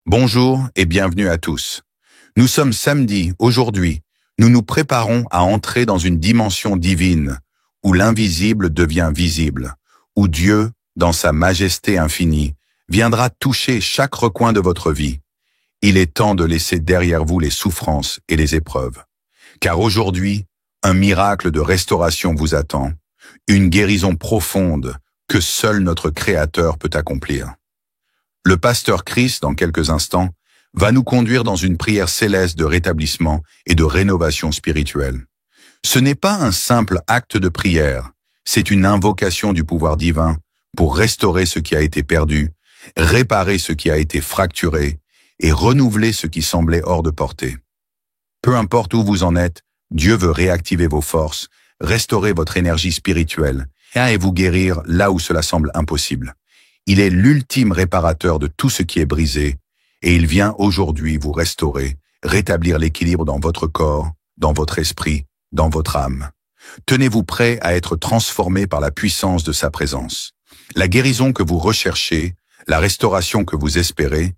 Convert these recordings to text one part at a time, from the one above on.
Bonjour et bienvenue à tous. Nous sommes samedi, aujourd'hui. Nous nous préparons à entrer dans une dimension divine, où l'invisible devient visible, où Dieu, dans sa majesté infinie, viendra toucher chaque recoin de votre vie. Il est temps de laisser derrière vous les souffrances et les épreuves. Car aujourd'hui, un miracle de restauration vous attend, une guérison profonde que seul notre Créateur peut accomplir. Le pasteur Chris, dans quelques instants, va nous conduire dans une prière céleste de rétablissement et de rénovation spirituelle. Ce n'est pas un simple acte de prière, c'est une invocation du pouvoir divin pour restaurer ce qui a été perdu, réparer ce qui a été fracturé et renouveler ce qui semblait hors de portée. Peu importe où vous en êtes, Dieu veut réactiver vos forces, restaurer votre énergie spirituelle et vous guérir là où cela semble impossible. Il est l'ultime réparateur de tout ce qui est brisé et il vient aujourd'hui vous restaurer, rétablir l'équilibre dans votre corps, dans votre esprit, dans votre âme. Tenez-vous prêt à être transformé par la puissance de sa présence. La guérison que vous recherchez, la restauration que vous espérez,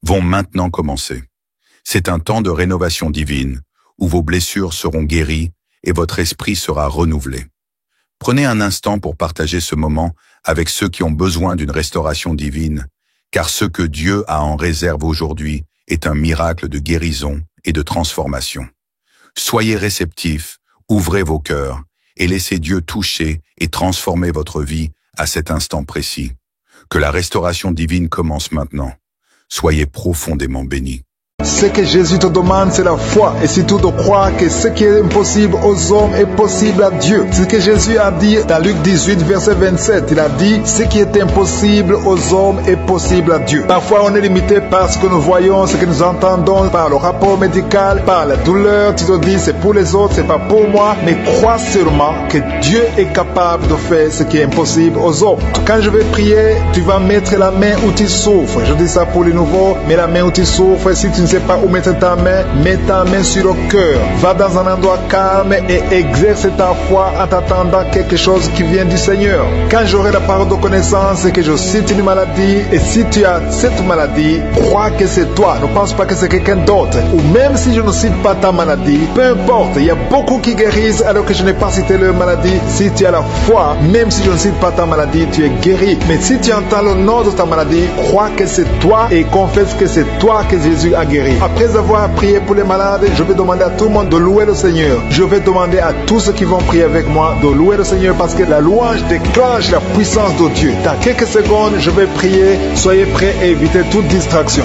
vont maintenant commencer. C'est un temps de rénovation divine où vos blessures seront guéries et votre esprit sera renouvelé. Prenez un instant pour partager ce moment avec ceux qui ont besoin d'une restauration divine, car ce que Dieu a en réserve aujourd'hui est un miracle de guérison et de transformation. Soyez réceptifs, ouvrez vos cœurs et laissez Dieu toucher et transformer votre vie à cet instant précis. Que la restauration divine commence maintenant. Soyez profondément bénis. Ce que Jésus te demande, c'est la foi et surtout de croire que ce qui est impossible aux hommes est possible à Dieu. Ce que Jésus a dit dans Luc 18, verset 27, il a dit « Ce qui est impossible aux hommes est possible à Dieu ». Parfois, on est limité par ce que nous voyons, ce que nous entendons, par le rapport médical, par la douleur. Tu te dis « C'est pour les autres, c'est pas pour moi ». Mais crois seulement que Dieu est capable de faire ce qui est impossible aux hommes. Quand je vais prier, tu vas mettre la main où tu souffres. Je dis ça pour les nouveaux, mais la main où tu souffres, si tu ne sais pas où mettre ta main, mets ta main sur le cœur. Va dans un endroit calme et exerce ta foi en t'attendant quelque chose qui vient du Seigneur. Quand j'aurai la parole de connaissance et que je cite une maladie, et si tu as cette maladie, crois que c'est toi. Ne pense pas que c'est quelqu'un d'autre. Ou même si je ne cite pas ta maladie, peu importe. Il y a beaucoup qui guérissent alors que je n'ai pas cité leur maladie. Si tu as la foi, même si je ne cite pas ta maladie, tu es guéri. Mais si tu entends le nom de ta maladie, crois que c'est toi et confesse que c'est toi que Jésus a guéri. Après avoir prié pour les malades, je vais demander à tout le monde de louer le Seigneur. Je vais demander à tous ceux qui vont prier avec moi de louer le Seigneur parce que la louange déclenche la puissance de Dieu. Dans quelques secondes, je vais prier. Soyez prêts et évitez toute distraction.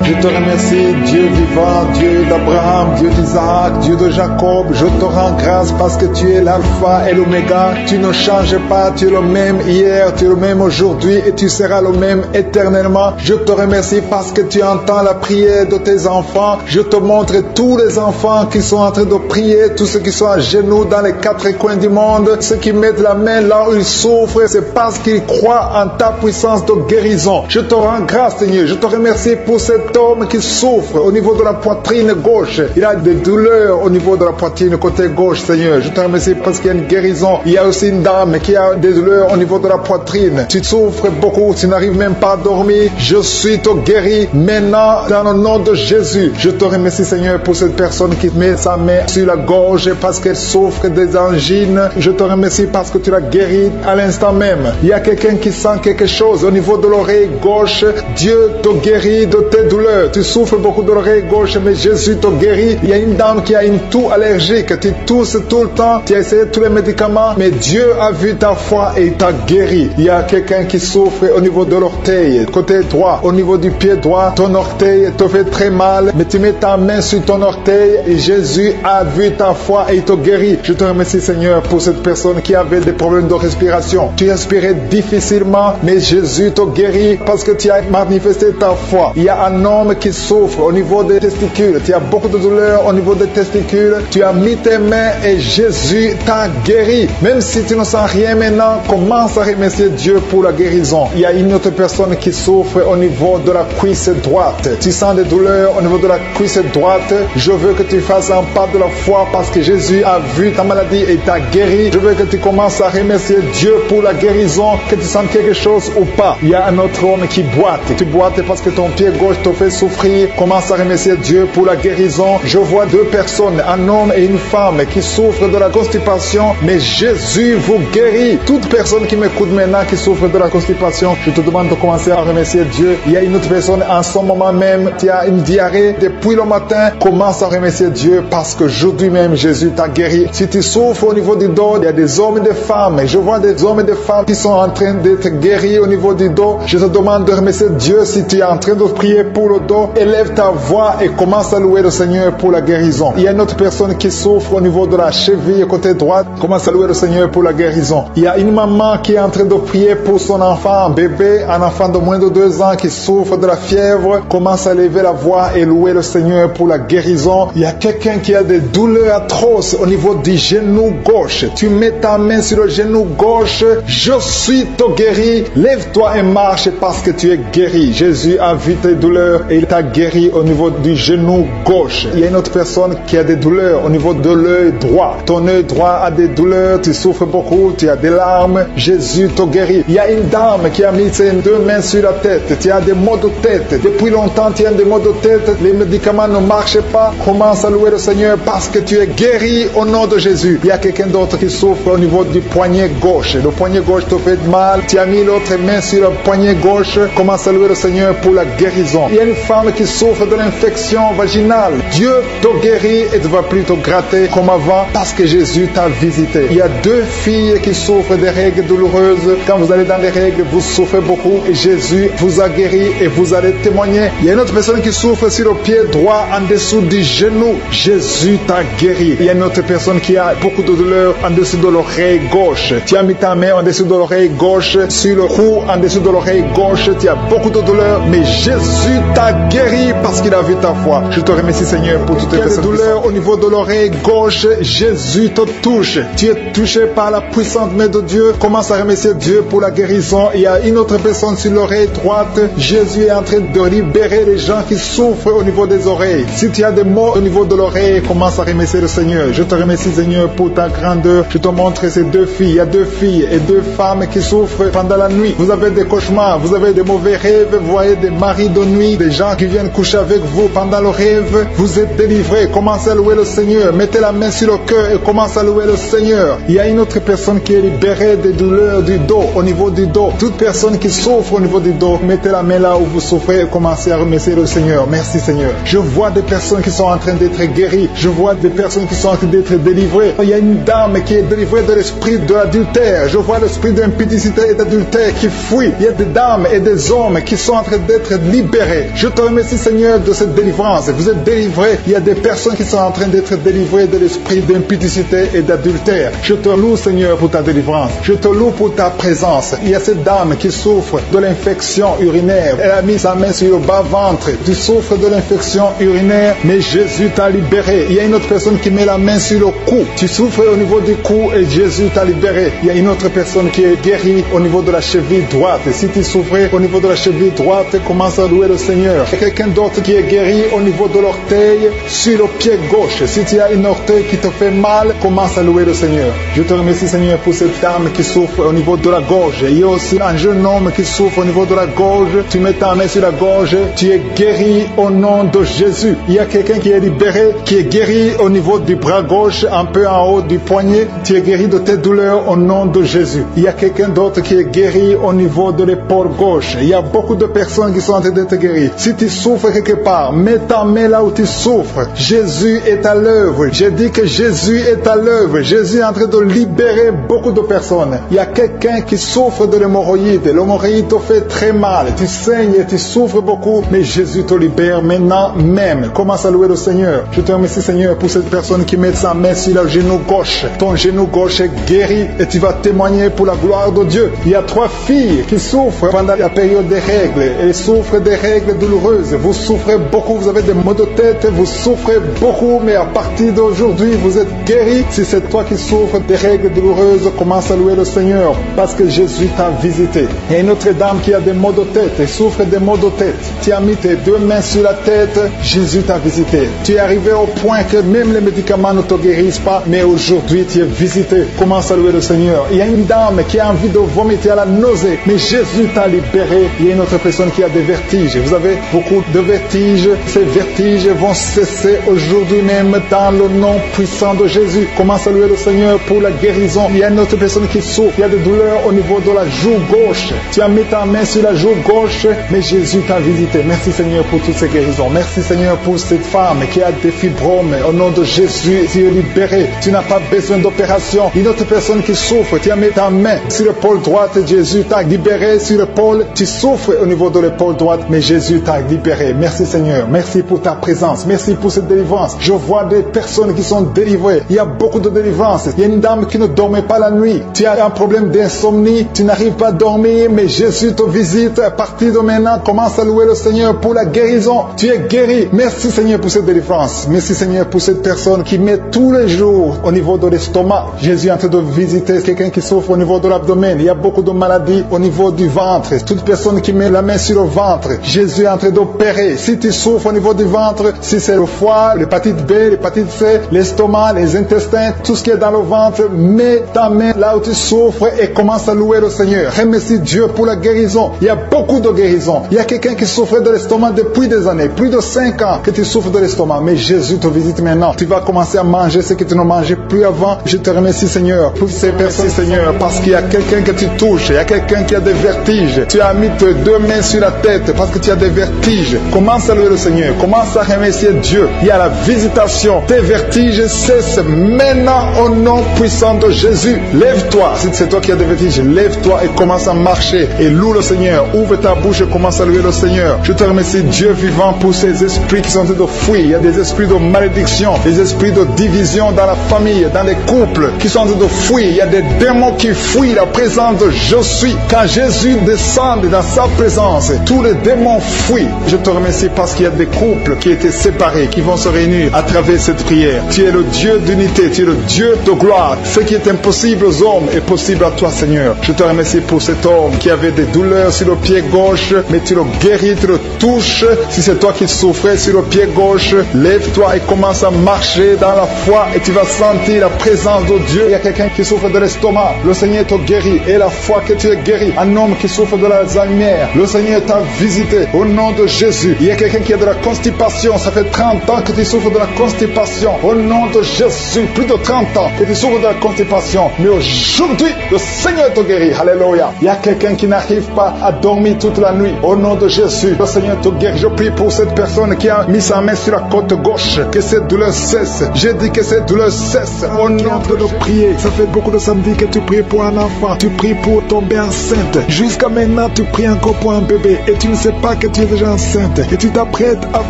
Je te remercie, Dieu vivant, Dieu d'Abraham, Dieu d'Isaac, Dieu de Jacob. Je te rends grâce parce que tu es l'alpha et l'oméga. Tu ne changes pas, tu es le même hier, tu es le même aujourd'hui et tu seras le même éternellement. Je te remercie parce que tu entends la prière de tes enfants. Je te montre tous les enfants qui sont en train de prier, tous ceux qui sont à genoux dans les quatre coins du monde, ceux qui mettent la main là où ils souffrent, c'est parce qu'ils croient en ta puissance de guérison. Je te rends grâce, Seigneur. Je te remercie pour cet homme qui souffre au niveau de la poitrine gauche. Il a des douleurs au niveau de la poitrine côté gauche, Seigneur. Je te remercie parce qu'il y a une guérison. Il y a aussi une dame qui a des douleurs au niveau de la poitrine. Tu souffres beaucoup, tu n'arrives même pas à dormir. Je suis te guéri maintenant dans le nom de Jésus. Je te remercie, Seigneur, pour cette personne qui met sa main sur la gorge parce qu'elle souffre des angines. Je te remercie parce que tu l'as guéri à l'instant même. Il y a quelqu'un qui sent quelque chose au niveau de l'oreille gauche. Dieu te guérit de tes douleurs. Tu souffres beaucoup de l'oreille gauche, mais Jésus te guérit. Il y a une dame qui a une toux allergique. Tu tousses tout le temps. Tu as essayé tous les médicaments, mais Dieu a vu ta foi et il t'a guéri. Il y a quelqu'un qui souffre au niveau de l'orteil, côté droit, au niveau du pied droit. Ton orteil te fait très mal, mais tu mets ta main sur ton orteil et Jésus a vu ta foi et il te guérit. Je te remercie, Seigneur, pour cette personne qui avait des problèmes de respiration. Tu respirais difficilement, mais Jésus te guérit parce que tu as manifesté ta foi. Il y a un homme homme qui souffre au niveau des testicules. Tu as beaucoup de douleur au niveau des testicules. Tu as mis tes mains et Jésus t'a guéri. Même si tu ne sens rien maintenant, commence à remercier Dieu pour la guérison. Il y a une autre personne qui souffre au niveau de la cuisse droite. Tu sens des douleurs au niveau de la cuisse droite. Je veux que tu fasses un pas de la foi parce que Jésus a vu ta maladie et t'a guéri. Je veux que tu commences à remercier Dieu pour la guérison, que tu sens quelque chose ou pas. Il y a un autre homme qui boite. Tu boites parce que ton pied gauche te fait souffrir. Commence à remercier Dieu pour la guérison. Je vois deux personnes, un homme et une femme qui souffrent de la constipation, mais Jésus vous guérit. Toute personne qui m'écoute maintenant qui souffre de la constipation, je te demande de commencer à remercier Dieu. Il y a une autre personne en ce moment même qui a une diarrhée depuis le matin. Commence à remercier Dieu parce que aujourd'hui même Jésus t'a guéri. Si tu souffres au niveau du dos, il y a des hommes et des femmes. Je vois des hommes et des femmes qui sont en train d'être guéris au niveau du dos. Je te demande de remercier Dieu. Si tu es en train de prier pour le dos, élève ta voix et commence à louer le Seigneur pour la guérison. Il y a une autre personne qui souffre au niveau de la cheville côté droite. Commence à louer le Seigneur pour la guérison. Il y a une maman qui est en train de prier pour son enfant, un bébé, un enfant de moins de 2 ans qui souffre de la fièvre. Commence à lever la voix et louer le Seigneur pour la guérison. Il y a quelqu'un qui a des douleurs atroces au niveau du genou gauche. Tu mets ta main sur le genou gauche. Je suis ton guéri. Lève-toi et marche parce que tu es guéri. Jésus a vu tes douleurs et il t'a guéri au niveau du genou gauche. Il y a une autre personne qui a des douleurs au niveau de l'œil droit. Ton œil droit a des douleurs, tu souffres beaucoup, tu as des larmes. Jésus te guérit. Il y a une dame qui a mis ses 2 mains sur la tête. Tu as des maux de tête. Depuis longtemps, tu as des maux de tête. Les médicaments ne marchent pas. Commence à louer le Seigneur parce que tu es guéri au nom de Jésus. Il y a quelqu'un d'autre qui souffre au niveau du poignet gauche. Le poignet gauche te fait mal. Tu as mis l'autre main sur le poignet gauche. Commence à louer le Seigneur pour la guérison. Il y a une femme qui souffre de l'infection vaginale. Dieu te guérit et ne va plus te gratter comme avant parce que Jésus t'a visité. Il y a 2 filles qui souffrent des règles douloureuses. Quand vous allez dans les règles, vous souffrez beaucoup et Jésus vous a guéri et vous allez témoigner. Il y a une autre personne qui souffre sur le pied droit en dessous du genou. Jésus t'a guéri. Il y a une autre personne qui a beaucoup de douleur en dessous de l'oreille gauche. Tu as mis ta main en dessous de l'oreille gauche, sur le cou en dessous de l'oreille gauche. Tu as beaucoup de douleur, mais Jésus t'a guéri parce qu'il a vu ta foi. Je te remercie Seigneur pour toutes les douleurs au niveau de l'oreille gauche. Jésus te touche. Tu es touché par la puissante main de Dieu. Commence à remercier Dieu pour la guérison. Il y a une autre personne sur l'oreille droite. Jésus est en train de libérer les gens qui souffrent au niveau des oreilles. Si tu as des maux au niveau de l'oreille, commence à remercier le Seigneur. Je te remercie Seigneur pour ta grandeur. Je te montre ces 2 filles. Il y a 2 filles et 2 femmes qui souffrent pendant la nuit. Vous avez des cauchemars, vous avez des mauvais rêves, vous voyez des maris de nuit, des gens qui viennent coucher avec vous pendant le rêve. Vous êtes délivrés. Commencez à louer le Seigneur. Mettez la main sur le cœur et commencez à louer le Seigneur. Il y a une autre personne qui est libérée des douleurs du dos, au niveau du dos. Toute personne qui souffre au niveau du dos, mettez la main là où vous souffrez et commencez à remercier le Seigneur. Merci Seigneur. Je vois des personnes qui sont en train d'être guéries. Je vois des personnes qui sont en train d'être délivrées. Il y a une dame qui est délivrée de l'esprit de l'adultère. Je vois l'esprit d'impudicité et d'adultère qui fuit. Il y a des dames et des hommes qui sont en train d'être libérés. Je te remercie Seigneur de cette délivrance. Vous êtes délivrés. Il y a des personnes qui sont en train d'être délivrées de l'esprit d'impudicité et d'adultère. Je te loue Seigneur pour ta délivrance. Je te loue pour ta présence. Il y a cette dame qui souffre de l'infection urinaire. Elle a mis sa main sur le bas-ventre. Tu souffres de l'infection urinaire, mais Jésus t'a libéré. Il y a une autre personne qui met la main sur le cou. Tu souffres au niveau du cou et Jésus t'a libéré. Il y a une autre personne qui est guérie au niveau de la cheville droite. Si tu souffrais au niveau de la cheville droite, commence à louer le Seigneur. Il y a quelqu'un d'autre qui est guéri au niveau de l'orteil sur le pied gauche. Si tu as une orteil qui te fait mal, commence à louer le Seigneur. Je te remercie Seigneur pour cette dame qui souffre au niveau de la gorge. Il y a aussi un jeune homme qui souffre au niveau de la gorge. Tu mets ta main sur la gorge, tu es guéri au nom de Jésus. Il y a quelqu'un qui est libéré, qui est guéri au niveau du bras gauche, un peu en haut du poignet. Tu es guéri de tes douleurs au nom de Jésus. Il y a quelqu'un d'autre qui est guéri au niveau de l'épaule gauche. Il y a beaucoup de personnes qui sont en train d'être guéries. Si tu souffres quelque part, mets ta main là où tu souffres. Jésus est à l'œuvre. J'ai dit que Jésus est à l'œuvre. Jésus est en train de libérer beaucoup de personnes. Il y a quelqu'un qui souffre de l'hémorroïde. L'hémorroïde te fait très mal. Tu saignes et tu souffres beaucoup, mais Jésus te libère maintenant même. Commence à louer le Seigneur. Je te remercie Seigneur pour cette personne qui met sa main sur le genou gauche. Ton genou gauche est guéri et tu vas témoigner pour la gloire de Dieu. Il y a 3 filles qui souffrent pendant la période des règles. Elles souffrent des règles douloureuses, vous souffrez beaucoup, vous avez des maux de tête, vous souffrez beaucoup, mais à partir d'aujourd'hui, vous êtes guéri. Si c'est toi qui souffres des règles douloureuses, commence à louer le Seigneur, parce que Jésus t'a visité. Il y a une autre dame qui a des maux de tête, elle souffre des maux de tête. Tu as mis tes deux mains sur la tête, Jésus t'a visité. Tu es arrivé au point que même les médicaments ne te guérissent pas, mais aujourd'hui tu es visité. Commence à louer le Seigneur. Il y a une dame qui a envie de vomiter à la nausée, mais Jésus t'a libéré. Il y a une autre personne qui a des vertiges. Vous avez beaucoup de vertiges. Ces vertiges vont cesser aujourd'hui même dans le nom puissant de Jésus. Commence à louer le Seigneur pour la guérison. Il y a une autre personne qui souffre. Il y a des douleurs au niveau de la joue gauche. Tu as mis ta main sur la joue gauche, mais Jésus t'a visité. Merci Seigneur pour toutes ces guérisons. Merci Seigneur pour cette femme qui a des fibromes. Au nom de Jésus, tu es libéré. Tu n'as pas besoin d'opération. Une autre personne qui souffre, tu as mis ta main sur l'épaule droite, Jésus t'a libéré sur l'épaule. Tu souffres au niveau de l'épaule droite, mais Jésus t'a libéré. Merci Seigneur. Merci pour ta présence. Merci pour cette délivrance. Je vois des personnes qui sont délivrées. Il y a beaucoup de délivrance. Il y a une dame qui ne dormait pas la nuit. Tu as un problème d'insomnie. Tu n'arrives pas à dormir, mais Jésus te visite. À partir de maintenant, commence à louer le Seigneur pour la guérison. Tu es guéri. Merci Seigneur pour cette délivrance. Merci Seigneur pour cette personne qui met tous les jours au niveau de l'estomac. Jésus est en train de visiter quelqu'un qui souffre au niveau de l'abdomen. Il y a beaucoup de maladies au niveau du ventre. Toute personne qui met la main sur le ventre, Jésus est en train d'opérer. Si tu souffres au niveau du ventre, si c'est le foie, l'hépatite B, l'hépatite C, l'estomac, les intestins, tout ce qui est dans le ventre, mets ta main là où tu souffres et commence à louer le Seigneur. Remercie Dieu pour la guérison. Il y a beaucoup de guérisons. Il y a quelqu'un qui souffrait de l'estomac depuis des années, plus de 5 ans que tu souffres de l'estomac, mais Jésus te visite maintenant. Tu vas commencer à manger ce que tu ne mangeais plus avant. Je te remercie Seigneur pour ces personnes Seigneur, parce qu'il y a quelqu'un que tu touches, il y a quelqu'un qui a des vertiges. Tu as mis tes deux mains sur la tête parce que tu as des vertiges. Commence à louer le Seigneur, commence à remercier Dieu. Il y a la visitation. Tes vertiges cessent maintenant au nom puissant de Jésus. Lève-toi. Si c'est toi qui as des vertiges, lève-toi et commence à marcher et loue le Seigneur. Ouvre ta bouche et commence à louer le Seigneur. Je te remercie Dieu vivant pour ces esprits qui sont en train de fuir. Il y a des esprits de malédiction, des esprits de division dans la famille, dans les couples qui sont en train de fuir. Il y a des démons qui fuient la présence de Je suis. Quand Jésus descend dans sa présence, tous les démons fuient. Je te remercie parce qu'il y a des couples qui étaient séparés, qui vont se réunir à travers cette prière. Tu es le Dieu d'unité, tu es le Dieu de gloire. Ce qui est impossible aux hommes est possible à toi, Seigneur. Je te remercie pour cet homme qui avait des douleurs sur le pied gauche, mais tu le guéris, tu le touches. Si c'est toi qui souffrais sur le pied gauche, lève-toi et commence à marcher dans la foi et tu vas sentir la présence de Dieu. Il y a quelqu'un qui souffre de l'estomac, le Seigneur te guérit. Et la foi que tu es guéri, un homme qui souffre de l'Alzheimer, le Seigneur t'a visité au nom de Jésus. Il y a quelqu'un qui a de la constipation, ça fait 30 ans que tu souffres de la constipation, au nom de Jésus. Plus de 30 ans que tu souffres de la constipation, mais aujourd'hui le Seigneur te guérit. Alléluia. Il y a quelqu'un qui n'arrive pas à dormir toute la nuit, au nom de Jésus, le Seigneur te guérit. Je prie pour cette personne qui a mis sa main sur la côte gauche, que cette douleur cesse. J'ai dit que cette douleur cesse au nom de prier. Ça fait beaucoup de samedis que tu pries pour un enfant, tu pries pour tomber enceinte. Jusqu'à maintenant tu pries encore pour un bébé et tu ne sais pas que tu es déjà enceinte et tu t'apprêtes à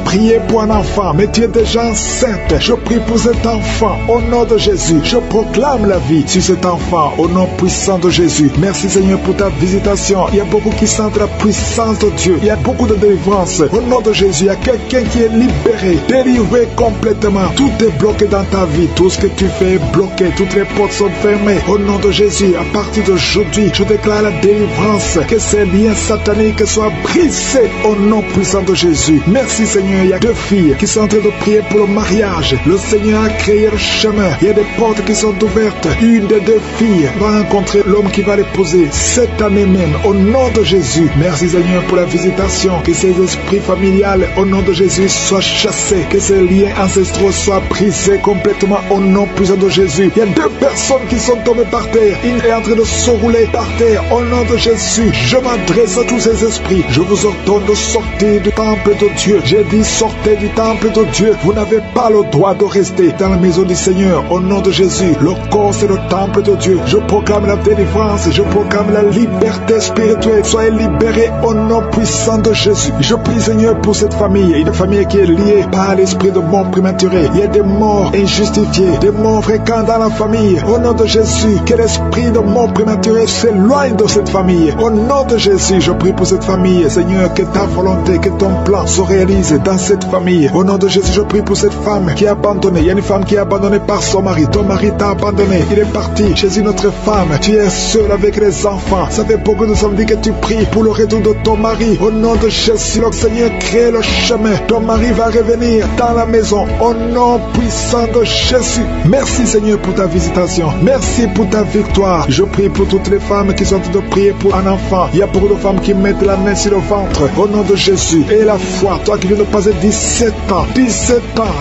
prier pour un enfant, mais tu es déjà enceinte. Je prie pour cet enfant au nom de Jésus. Je proclame la vie sur cet enfant au nom puissant de Jésus. Merci Seigneur pour ta visitation. Il y a beaucoup qui sentent la puissance de Dieu. Il y a beaucoup de délivrance au nom de Jésus. Il y a quelqu'un qui est libéré, délivré complètement. Tout est bloqué dans ta vie. Tout ce que tu fais est bloqué. Toutes les portes sont fermées au nom de Jésus. À partir d'aujourd'hui, je déclare la délivrance, que ces liens sataniques soient brisés au nom puissant de Jésus. Merci Seigneur. Il y a deux filles qui sont en train de prier pour le mariage. Le Seigneur a créé le chemin. Il y a des portes qui sont ouvertes. Une des deux filles va rencontrer l'homme qui va l'épouser cette année même au nom de Jésus. Merci Seigneur pour la visitation. Que ces esprits familiales au nom de Jésus soient chassés. Que ces liens ancestraux soient brisés complètement au nom puissant de Jésus. Il y a deux personnes qui sont tombées par terre. Une est en train de se rouler par terre au nom de Jésus. Je m'adresse à tous ces esprits. Je vous ordonne de sortir du temple de Dieu. J'ai dit sortez du temple de Dieu. Vous n'avez pas le droit de rester dans la maison du Seigneur au nom de Jésus. Le corps c'est le temple de Dieu. Je proclame la délivrance. Je proclame la liberté spirituelle. Soyez libérés au nom puissant de Jésus. Je prie Seigneur pour cette famille. Une famille qui est liée par l'esprit de mort prématuré. Il y a des morts injustifiés, des morts fréquents dans la famille. Au nom de Jésus, que l'esprit de mort prématuré s'éloigne de cette famille. Au nom de Jésus, je prie pour cette famille. Seigneur, que ta volonté, que ton plan se réalise dans cette famille. Au nom de Jésus, je prie pour cette femme qui est abandonnée. Il y a une femme qui est abandonnée par son mari. Ton mari t'a abandonné. Il est parti chez une autre femme. Tu es seul avec les enfants. Ça fait beaucoup de samedis que tu pries pour le retour de ton mari. Au nom de Jésus, le Seigneur crée le chemin. Ton mari va revenir dans la maison. Au nom puissant de Jésus. Merci Seigneur pour ta visitation. Merci pour ta victoire. Je prie pour toutes les femmes qui sont en train de prier pour un enfant. Il y a beaucoup de femmes qui mettent la main sur le ventre. Au nom de Jésus. Et la foi, toi qui viens de passer 17 ans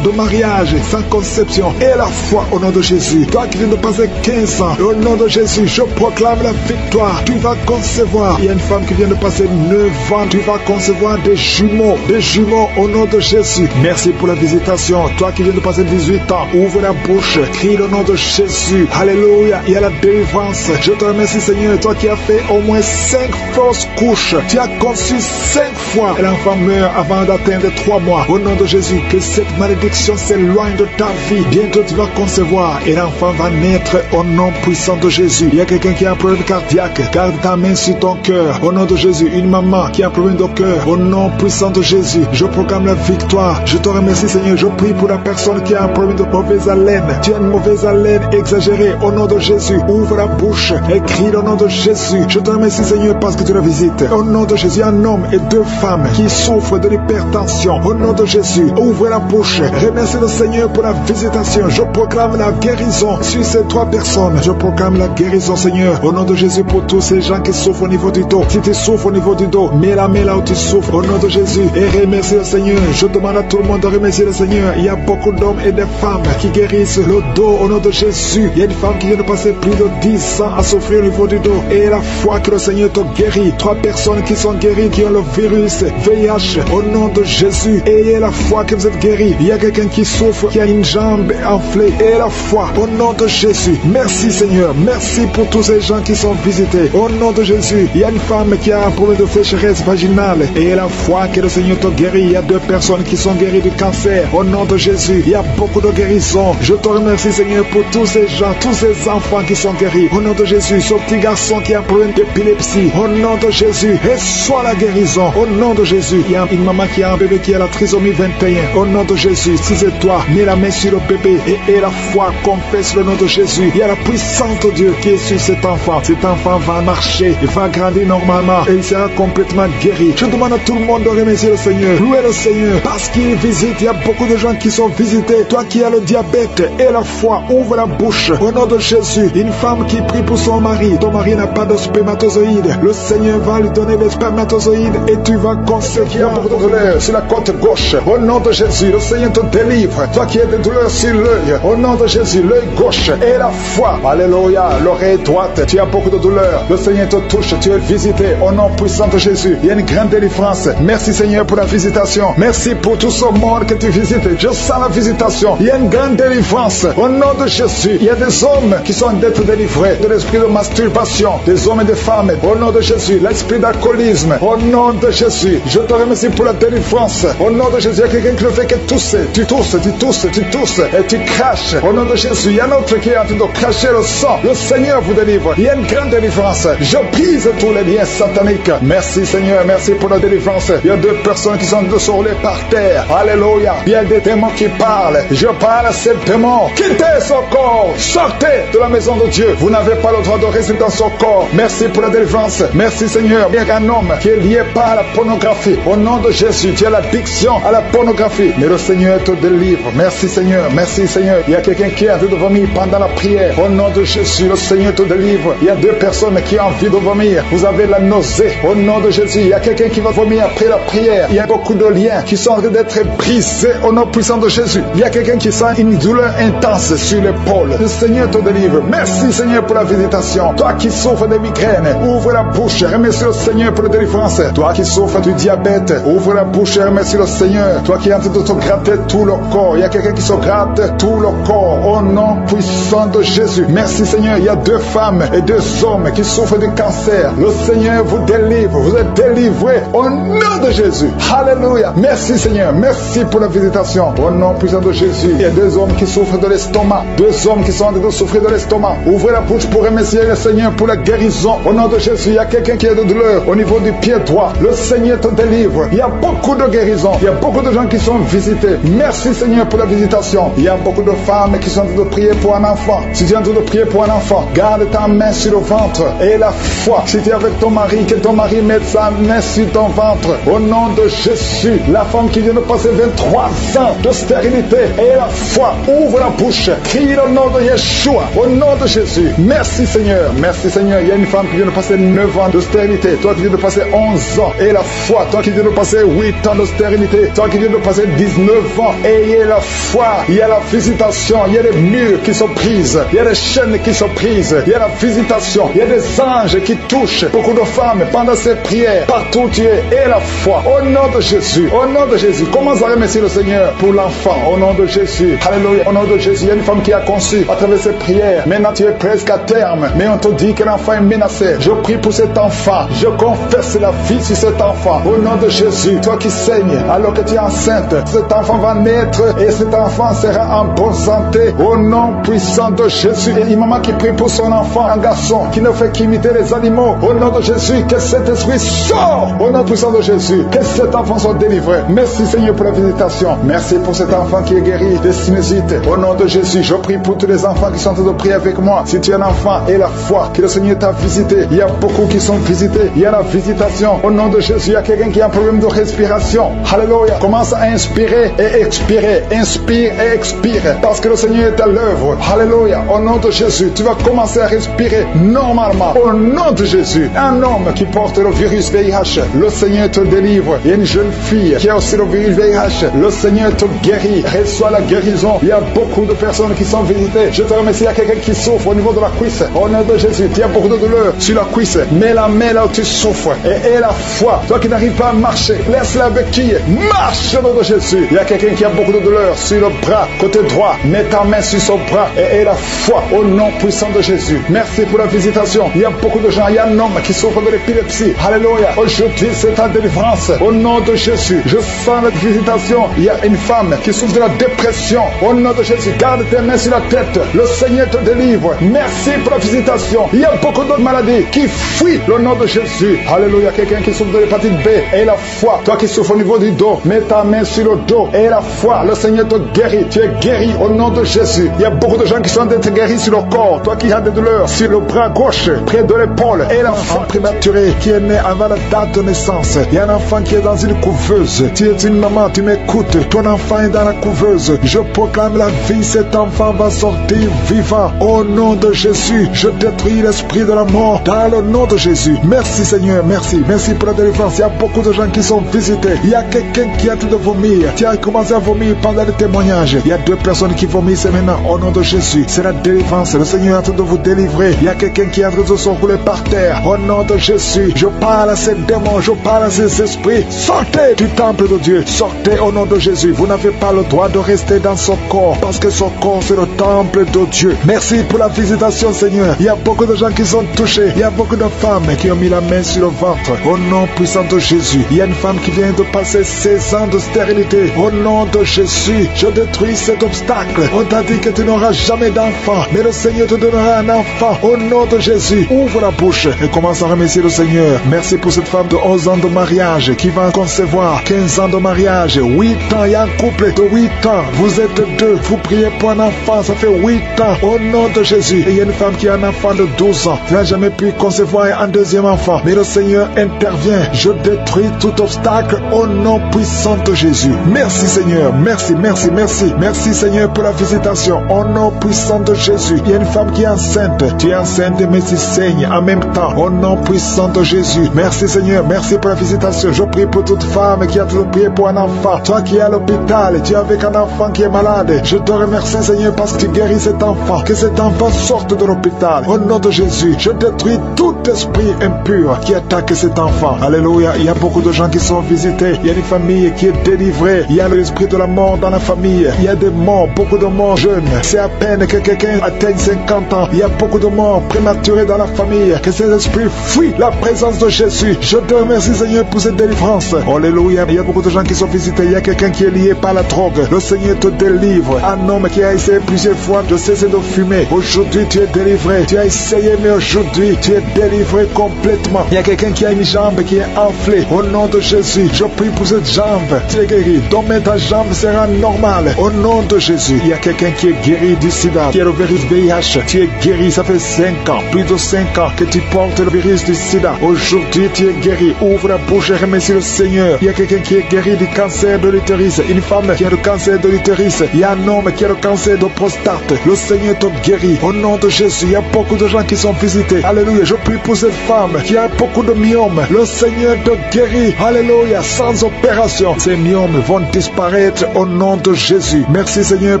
de mariage sans conception. Et la foi au nom de Jésus. Toi qui viens de passer 15 ans. Au nom de Jésus, je proclame la victoire. Tu vas concevoir. Il y a une femme qui vient de passer 9 ans. Tu vas concevoir des jumeaux. Des jumeaux au nom de Jésus. Merci pour la visitation. Toi qui viens de passer 18 ans. Ouvre la bouche. Crie le nom de Jésus. Alléluia. Il y a la délivrance. Je te remercie Seigneur. Toi qui as fait au moins 5 fausses couches. Tu as conçu 5 fois. Et l'enfant meurt avant d'atteindre 3 mois. Au nom de Jésus. Que cette malédiction s'éloigne de ta vie. Bientôt tu vas concevoir. Et l'enfant va naître au nom puissant de Jésus. Il y a quelqu'un qui a un problème cardiaque. Garde ta main sur ton cœur. Au nom de Jésus. Une maman qui a un problème de cœur. Au nom puissant de Jésus. Je proclame la victoire. Je te remercie Seigneur. Je prie pour la personne qui a un problème de mauvaise haleine. Tu as une mauvaise haleine exagérée. Au nom de Jésus. Ouvre la bouche. Et crie au nom de Jésus. Je te remercie Seigneur parce que tu la visites. Au nom de Jésus. Un homme et 2 femmes qui souffrent de l'hypertension. Au nom de Jésus. Ouvre la bouche. Remercie le Seigneur pour la visitation. Je proclame la guérison sur ces 3 personnes. Je proclame la guérison Seigneur. Au nom de Jésus pour tous ces gens qui souffrent au niveau du dos. Si tu souffres au niveau du dos, mets la main là où tu souffres. Au nom de Jésus. Et remercie le Seigneur. Je demande à tout le monde de remercier le Seigneur. Il y a beaucoup d'hommes et de femmes qui guérissent le dos au nom de Jésus. Il y a une femme qui vient de passer plus de 10 ans à souffrir au niveau du dos. Et la foi que le Seigneur te guérit. 3 personnes qui sont guéries, qui ont le virus VIH. Au nom de Jésus. Ayez la foi que vous êtes guéris. Il y a quelqu'un qui souffre, qui a une jambe enflée. Et la foi au nom de Jésus. Merci Seigneur. Merci pour tous ces gens qui sont visités. Au nom de Jésus. Il y a une femme qui a un problème de sécheresse vaginale. Et la foi que le Seigneur te guérit. Il y a 2 personnes qui sont guéries du cancer. Au nom de Jésus. Il y a beaucoup de guérisons. Je te remercie Seigneur pour tous ces gens, tous ces enfants qui sont guéris. Au nom de Jésus. Ce petit garçon qui a un problème d'épilepsie. Au nom de Jésus. Reçois la guérison. Au nom de Jésus. Il y a une maman qui a un bébé qui a la trisomie 21. Au nom de Jésus. Si c'est toi, mets la main sur le bébé et la foi, confesse le nom de Jésus. Il y a la puissance de Dieu qui est sur cet enfant. Cet enfant va marcher, il va grandir normalement et il sera complètement guéri. Je demande à tout le monde de remercier le Seigneur. Louez le Seigneur parce qu'il visite. Il y a beaucoup de gens qui sont visités. Toi qui as le diabète et la foi, ouvre la bouche. Au nom de Jésus, une femme qui prie pour son mari. Ton mari n'a pas de spermatozoïdes. Le Seigneur va lui donner les spermatozoïdes et tu vas concevoir. Il y a beaucoup de douleurs sur la côte gauche. Au nom de Jésus, le Seigneur te délivre. Toi qui as des douleurs sur l'œil, au nom de Jésus, l'œil gauche et la foi. Alléluia, l'oreille droite, tu as beaucoup de douleurs. Le Seigneur te touche, tu es visité. Au nom puissant de Jésus, il y a une grande délivrance. Merci Seigneur pour la visitation. Merci pour tout ce monde que tu visites. Je sens la visitation. Il y a une grande délivrance. Au nom de Jésus, il y a des hommes qui sont d'être délivrés de l'esprit de masturbation. Des hommes et des femmes. Au nom de Jésus, l'esprit d'alcoolisme. Au nom de Jésus, je te remercie pour la délivrance. Au nom de Jésus, il y a quelqu'un qui le fait que tousser. Tu tousses et tu craches. Au nom de Jésus, il y a un autre qui est en train de cracher le sang. Le Seigneur vous délivre. Il y a une grande délivrance. Je brise tous les liens sataniques. Merci Seigneur, merci pour la délivrance. Il y a 2 personnes qui sont de se rouler par terre. Alléluia. Il y a des démons qui parlent. Je parle à ces démons. Quittez son corps. Sortez de la maison de Dieu. Vous n'avez pas le droit de rester dans son corps. Merci pour la délivrance. Merci Seigneur. Il y a un homme qui est lié par la pornographie. Au nom de Jésus, tu as l'addiction à la pornographie. Mais le Seigneur te délivre. Merci Seigneur. Merci Seigneur. Il y a quelqu'un qui a envie de vomir pendant la prière. Au nom de Jésus, le Seigneur te délivre. Il y a 2 personnes qui ont envie de vomir. Vous avez la nausée. Au nom de Jésus, il y a quelqu'un qui va vomir après la prière. Il y a beaucoup de liens qui sont en train d'être brisés au nom puissant de Jésus. Il y a quelqu'un qui sent une douleur intense sur l'épaule. Le Seigneur te délivre. Merci Seigneur pour la visitation. Toi qui souffres de migraines, ouvre la bouche. Remercie le Seigneur pour la délivrance. Toi qui souffres du diabète, ouvre la bouche et remercie le Seigneur. Toi qui es en train de te gratter tout le corps. Il y a quelqu'un qui se gratte tout le corps. Au nom puissant de Jésus. Merci Seigneur. Il y a 2 femmes et 2 hommes qui souffrent du cancer. Le Seigneur vous délivre. Vous êtes délivrés au nom de Jésus. Alléluia. Merci Seigneur. Merci pour la visitation. Au nom puissant de Jésus. Il y a 2 hommes qui souffrent de l'estomac. 2 hommes qui sont en train de souffrir de l'estomac. Ouvrez la bouche pour remercier le Seigneur pour la guérison. Au nom de Jésus. Il y a quelqu'un qui a de douleur au niveau du pied droit. Le Seigneur Seigneur te délivre. Il y a beaucoup de guérisons. Il y a beaucoup de gens qui sont visités. Merci Seigneur pour la visitation. Il y a beaucoup de femmes qui sont en train de prier pour un enfant. Si tu es en train de prier pour un enfant, garde ta main sur le ventre et la foi. Si tu es avec ton mari, que ton mari mette sa main sur ton ventre. Au nom de Jésus, la femme qui vient de passer 23 ans de stérilité et la foi, ouvre la bouche, crie le nom de Yeshua, au nom de Jésus. Merci Seigneur, merci Seigneur. Il y a une femme qui vient de passer 9 ans de stérilité, toi qui viens de passer 11 ans et la foi, toi qui viens de passer 8 ans de stérilité, toi qui viens de passer 19 ans, ayez la foi. Il y a la visitation, il y a des murs qui sont prises, il y a des chaînes qui sont prises, il y a la visitation, il y a des anges qui touchent beaucoup de femmes pendant ces prières, partout où tu es, et la foi, au nom de Jésus, au nom de Jésus. Commence à remercier le Seigneur pour l'enfant, au nom de Jésus. Alléluia, au nom de Jésus. Il y a une femme qui a conçu à travers ses prières. Maintenant tu es presque à terme, mais on te dit que l'enfant est menacé. Je prie pour cet enfant, je confesse la vie sur cet enfant, au nom de Jésus. Toi qui saignes alors que tu es enceinte, cet enfant va naître et cet enfant sera en bonne santé, au nom puissant de Jésus. Et une maman qui prie pour son enfant, un garçon qui ne fait qu'imiter les animaux, au nom de Jésus, que cet esprit sort, au nom puissant de Jésus, que cet enfant soit délivré. Merci Seigneur pour la visitation. Merci pour cet enfant qui est guéri des sinusites. Au nom de Jésus, je prie pour tous les enfants qui sont en train de prier avec moi. Si tu es un enfant et la foi, que le Seigneur t'a visité. Il y a beaucoup qui sont visités. Il y a la visitation. Au nom de Jésus, il y a quelqu'un qui a un problème de respiration. Alléluia. Commence à inspirer et expirer. Inspire et expire. Parce que le Seigneur est à l'œuvre. Alléluia. Au nom de Jésus, tu vas commencer à respirer normalement. Au nom de Jésus, un homme qui porte le virus VIH, le Seigneur te délivre. Il y a une jeune fille qui a aussi le virus VIH, le Seigneur te guérit. Reçois la guérison. Il y a beaucoup de personnes qui sont visitées. Je te remercie. Il y a quelqu'un qui souffre au niveau de la cuisse. Au nom de Jésus, il y a beaucoup de douleur sur la cuisse. Mets la main là où tu souffres et la foi. Toi qui n'arrives pas à marcher, laisse la béquille. Marche au nom de Jésus. Il y a quelqu'un qui a beaucoup de douleur sur le bras, côté droit. Mets ta main sur son bras et la foi au nom puissant de Jésus. Merci pour la visitation. Il y a beaucoup de gens. Il y a un homme qui souffre de l'épilepsie. Alléluia. Aujourd'hui, c'est ta délivrance. Au nom de Jésus, je sens la visitation. Il y a une femme qui souffre de la dépression. Au nom de Jésus, garde tes mains sur la tête. Le Seigneur te délivre. Merci pour la visitation. Il y a beaucoup d'autres maladies qui fuient le nom de Jésus. Alléluia. Quelqu'un qui souffre de l'hépatite B et la foi. Toi qui souffres au niveau du dos, mets ta main sur le dos et la foi. Le Seigneur te guérit. Tu es guéri au nom de Jésus. Il y a beaucoup de gens qui sont d'être guéris sur le corps. Toi qui as des douleurs sur le bras gauche, près de l'épaule, et l'enfant prématuré qui est né avant la date de naissance. Il y a un enfant qui est dans une couveuse. Tu es une maman, tu m'écoutes. Ton enfant est dans la couveuse. Je proclame la vie. Cet enfant va sortir vivant. Au nom de Jésus, je détruis l'esprit de la mort dans le nom de Jésus. Merci Seigneur, merci. Merci pour la délivrance. Il y a beaucoup de gens qui sont visités. Il y a quelqu'un qui a tout de vomir. Tu as commencé à vomir pendant le témoignage. Il y a 2 personnes qui vomissent maintenant. Au nom de Jésus, c'est la délivrance. Le Seigneur est en train de vous délivrer. Il y a quelqu'un qui est en train de se rouler par terre. Au nom de Jésus, je parle à ces démons, je parle à ces esprits. Sortez du temple de Dieu. Sortez au nom de Jésus. Vous n'avez pas le droit de rester dans son corps parce que son corps c'est le temple de Dieu. Merci pour la visitation Seigneur. Il y a beaucoup de gens qui sont touchés. Il y a beaucoup de femmes qui ont mis la main sur le ventre. Au nom puissant de Jésus. Il y a une femme qui vient de passer 16 ans de stérilité. Au nom de Jésus, je détruis cet obstacle. On t'a dit que tu n'auras jamais d'enfant, mais le Seigneur te donnera un enfant. Au nom de Jésus, ouvre la bouche et commence à remercier le Seigneur. Merci pour cette femme de 11 ans de mariage qui va concevoir 15 ans de mariage, 8 ans. Il y a un couple de 8 ans. Vous êtes 2. Vous priez pour un enfant. Ça fait 8 ans. Au nom de Jésus. Et il y a une femme qui a un enfant de 12 ans. Tu n'as jamais pu concevoir un deuxième enfant. Mais le Seigneur intervient. Je détruis tout obstacle au nom puissant de Jésus. Merci Seigneur. Merci, merci, merci. Merci Seigneur pour la visitation. Au nom puissant de Jésus. Il y a une femme qui est enceinte. Tu es enceinte mais tu saignes en même temps. Au nom puissant de Jésus. Merci Seigneur. Merci pour la visitation. Je prie pour toute femme qui a toujours prié pour un enfant. Toi qui es à l'hôpital, tu es avec un enfant qui est malade. Je te remercie Seigneur parce que tu guéris cet enfant. Que cet enfant sorte de l'hôpital. Au nom de Jésus, je détruis tout esprit impur qui attaque cet enfant. Alléluia. Il y a beaucoup de gens qui sont visités. Il y a une famille qui est délivrée. Il y a l'esprit de la mort dans la famille. Il y a des morts, beaucoup de morts jeunes. C'est à peine que quelqu'un atteigne 50 ans. Il y a beaucoup de morts prématurés dans la famille. Que ces esprits fuient la présence de Jésus. Je te remercie Seigneur pour cette délivrance. Alléluia. Il y a beaucoup de gens qui sont visités. Il y a quelqu'un qui est lié par la drogue. Le Seigneur te délivre. Un homme qui a essayé plusieurs fois de cesser de fumer. Aujourd'hui tu es délivré. Tu as essayé mais aujourd'hui tu es délivré complètement. Il y a quelqu'un qui a une jambe qui est gonflé. Au nom de Jésus, je prie pour cette jambe. Tu es guéri. Demain, ta jambe sera normale. Au nom de Jésus, il y a quelqu'un qui est guéri du sida, qui est le virus VIH. Tu es guéri. Ça fait 5 ans, plus de 5 ans que tu portes le virus du sida. Aujourd'hui, tu es guéri. Ouvre la bouche et remercie le Seigneur. Il y a quelqu'un qui est guéri du cancer de l'utérus. Une femme qui a le cancer de l'utérus. Il y a un homme qui a le cancer de prostate. Le Seigneur te guérit. Au nom de Jésus, il y a beaucoup de gens qui sont visités. Alléluia. Je prie pour cette femme qui a beaucoup de myomes. Le Seigneur te guérit. Alléluia. Sans opération, ces myomes vont disparaître au nom de Jésus. Merci Seigneur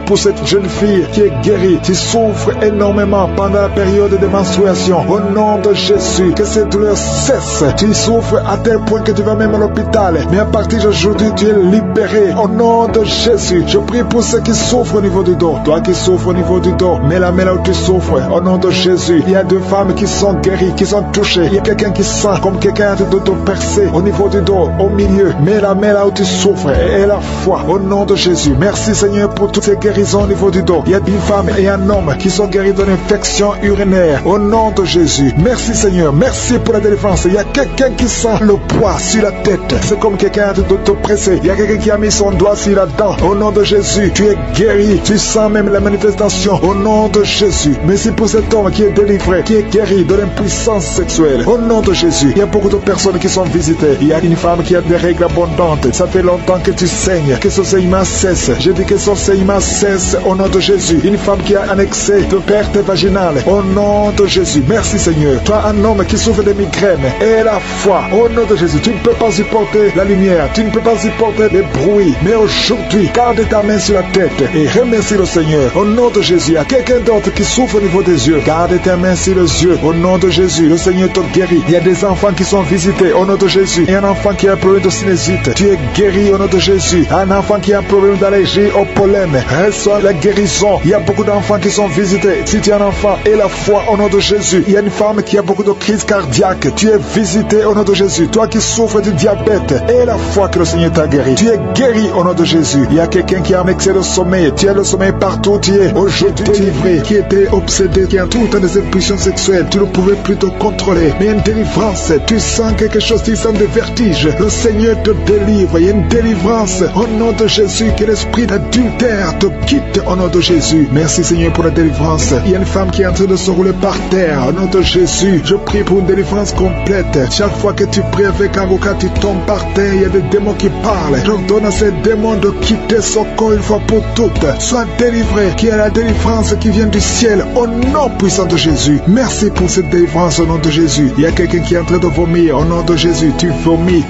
pour cette jeune fille qui est guérie, qui souffre énormément pendant la période de menstruation. Au nom de Jésus, que cette douleur cesse. Tu souffres à tel point que tu vas même à l'hôpital. Mais à partir d'aujourd'hui, tu es libéré. Au nom de Jésus, je prie pour ceux qui souffrent au niveau du dos. Toi qui souffres au niveau du dos, mets la main là où tu souffres. Au nom de Jésus, il y a 2 femmes qui sont guéries, qui sont touchées. Il y a quelqu'un qui sent comme quelqu'un de te percer au niveau du dos, au milieu. Mets la main là où tu souffres et la foi. Au nom de Jésus, merci Seigneur pour toutes ces guérisons au niveau du dos. Il y a une femme et un homme qui sont guéris d'une infection urinaire. Au nom de Jésus, merci Seigneur, merci pour la délivrance. Il y a quelqu'un qui sent le poids sur la tête. C'est comme quelqu'un de te presser. Il y a quelqu'un qui a mis son doigt sur la dent. Au nom de Jésus, tu es guéri. Tu sens même la manifestation. Au nom de Jésus, merci pour cet homme qui est délivré, qui est guéri de l'impuissance sexuelle. Au nom de Jésus, il y a beaucoup de personnes qui sont visitées. Il y a une femme qui a des règles abondantes. Ça fait longtemps que tu saignes. Que ce saignement cesse. Je dis que ce saignement cesse au nom de Jésus. Une femme qui a un excès de perte vaginale. Au nom de Jésus. Merci Seigneur. Toi, un homme qui souffre de migraines. Et la foi. Au nom de Jésus. Tu ne peux pas supporter la lumière. Tu ne peux pas supporter les bruits. Mais aujourd'hui, garde ta main sur la tête et remercie le Seigneur. Au nom de Jésus. Il y a quelqu'un d'autre qui souffre au niveau des yeux. Garde ta main sur les yeux. Au nom de Jésus. Le Seigneur te guérit. Il y a des enfants qui sont visités. Au nom de Jésus. Il y a un enfant qui a un problème de sinusite. Tu es guéri au nom de Jésus. Un enfant qui a un problème d'allergie au pollen. Reçois la guérison. Il y a beaucoup d'enfants qui sont visités. Si tu es un enfant, et la foi au nom de Jésus. Il y a une femme qui a beaucoup de crises cardiaques. Tu es visité au nom de Jésus. Toi qui souffres du diabète, et la foi que le Seigneur t'a guéri. Tu es guéri au nom de Jésus. Il y a quelqu'un qui a un excès de sommeil. Tu as le sommeil partout. Tu es aujourd'hui délivré, qui était obsédé, qui a tout le temps des impulsions sexuelles. Tu ne pouvais plus te contrôler. Mais une délivrance. Tu sens quelque chose, tu sens des vertiges. Le Seigneur te délivre. Il y a une délivrance au nom de Jésus. Que l'esprit d'adultère te quitte au nom de Jésus. Merci Seigneur pour la délivrance. Il y a une femme qui est en train de se rouler par terre. Au nom de Jésus, je prie pour une délivrance complète. Chaque fois que tu pries avec un avocat, tu tombes par terre. Il y a des démons qui parlent. J'ordonne à ces démons de quitter son corps une fois pour toutes. Sois délivré. Qu'il y ait la délivrance qui vient du ciel au nom puissant de Jésus. Merci pour cette délivrance au nom de Jésus. Il y a quelqu'un qui est en train de vomir au nom de Jésus. Tu vomis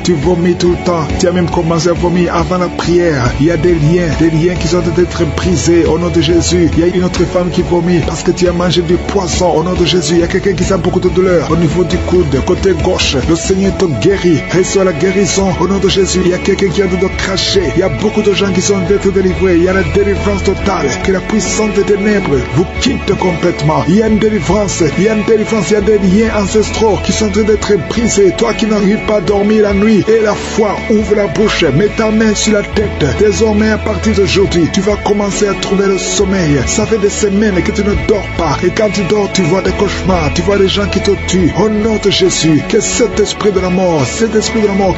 tout le temps. Tu as même commencé à vomir avant la prière. Il y a des liens qui sont d'être brisés au nom de Jésus. Il y a une autre femme qui vomit parce que tu as mangé du poisson au nom de Jésus. Il y a quelqu'un qui sent beaucoup de douleur au niveau du coude, côté gauche. Le Seigneur te guérit. Reçois la guérison au nom de Jésus. Il y a quelqu'un qui a de cracher. Il y a beaucoup de gens qui sont d'être délivrés. Il y a la délivrance totale. Que la puissance des ténèbres vous quitte complètement. Il y a une délivrance. Il y a une délivrance. Il y a des liens ancestraux qui sont en train d'être brisés. Toi qui n'arrives pas à dormir la nuit. Et la foi, ouvre la bouche. Mets ta main sur la tête. Désormais, à partir d'aujourd'hui, tu vas commencer à trouver le sommeil. Ça fait des semaines que tu ne dors pas. Et quand tu dors, tu vois des cauchemars. Tu vois des gens qui te tuent. Au nom de Jésus, que cet esprit de la mort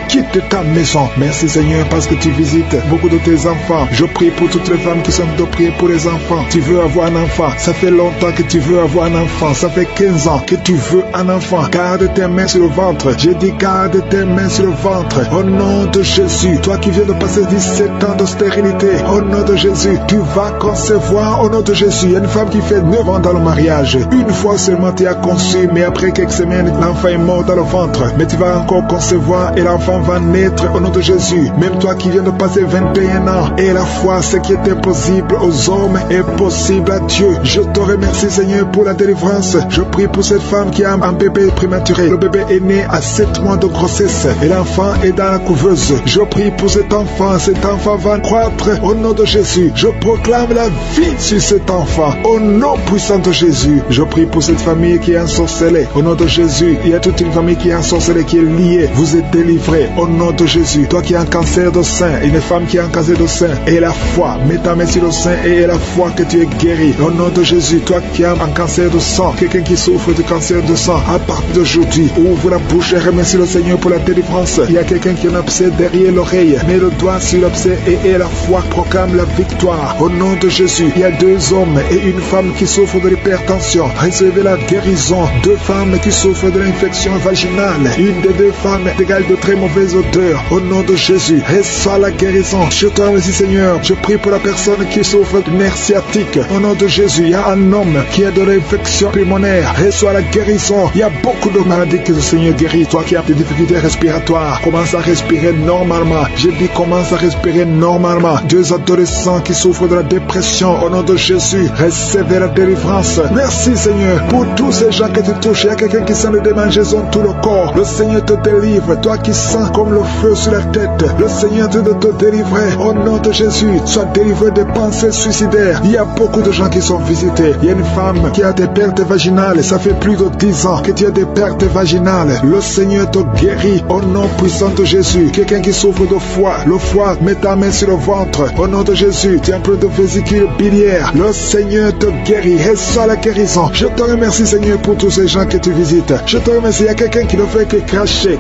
quitte ta maison. Merci Seigneur parce que tu visites beaucoup de tes enfants. Je prie pour toutes les femmes qui sont de prier pour les enfants. Tu veux avoir un enfant. Ça fait longtemps que tu veux avoir un enfant. Ça fait 15 ans que tu veux un enfant. Garde tes mains sur le ventre. J'ai dit garde tes mains sur le ventre. Au nom de Jésus. Toi qui viens de passer 17 ans de stérilité. Au nom de Jésus. Tu vas concevoir au nom de Jésus. Il y a une femme qui fait 9 ans dans le mariage. Une fois seulement tu as conçu. Mais après quelques semaines, l'enfant est mort dans le ventre. Mais tu vas encore concevoir et l'enfant va naître au nom de Jésus. Même toi qui viens de passer 21 ans. Et la foi, ce qui est impossible aux hommes est possible à Dieu. Je te remercie Seigneur pour la délivrance. Je prie pour cette femme qui a un bébé prématuré. Le bébé est né à 7 mois de grossesse. Et l'enfant est dans la couveuse. Je prie pour cet enfant. Cet enfant va croître au nom de Jésus. Je proclame la vie sur cet enfant. Au nom puissant de Jésus. Je prie pour cette famille qui est ensorcelée. Au nom de Jésus. Il y a toute une famille qui est ensorcelée, qui est liée. Vous êtes délivrés au nom de Jésus. Toi qui as un cancer de sein, une femme qui a un cancer de sein, et la foi, mets ta main sur le sein et la foi que tu es guéri. Au nom de Jésus. Toi qui as un cancer de sang, quelqu'un qui souffre de cancer de sang, à partir d'aujourd'hui, ouvre la bouche et remercie le Seigneur Seigneur, pour la délivrance. Il y a quelqu'un qui a un abcès derrière l'oreille. Mets le doigt sur l'abcès et la foi proclame la victoire. Au nom de Jésus, il y a 2 hommes et une femme qui souffrent de l'hypertension. Recevez la guérison. 2 femmes qui souffrent de l'infection vaginale. Une des 2 femmes égale de très mauvaise odeur. Au nom de Jésus, reçois la guérison. Je te remercie, Seigneur. Je prie pour la personne qui souffre de nerf sciatique. Au nom de Jésus, il y a un homme qui a de l'infection pulmonaire. Reçois la guérison. Il y a beaucoup de maladies que le Seigneur guérit. Toi qui as des difficultés respiratoires, commence à respirer normalement. Je dis commence à respirer normalement. 2 adolescents qui souffrent de la dépression. Au nom de Jésus, recevez la délivrance. Merci, Seigneur, pour tous ces gens que tu touches. Il y a quelqu'un qui sent le démangeaison tout le corps. Le Seigneur te délivre. Toi qui sens comme le feu sur la tête, le Seigneur te délivrer. Au nom de Jésus, sois délivré des pensées suicidaires. Il y a beaucoup de gens qui sont visités. Il y a une femme qui a des pertes vaginales. Ça fait plus de 10 ans que tu as des pertes vaginales. Le Seigneur te guérit au nom puissant de Jésus. Quelqu'un qui souffre de foie, le foie, mets ta main sur le ventre. Au nom de Jésus, tu as un peu de vésicule biliaire. Le Seigneur te guérit. Reçois la guérison. Je te remercie, Seigneur, pour tous ces gens que tu visites. Je te remercie. Il y a quelqu'un qui ne fait que cracher.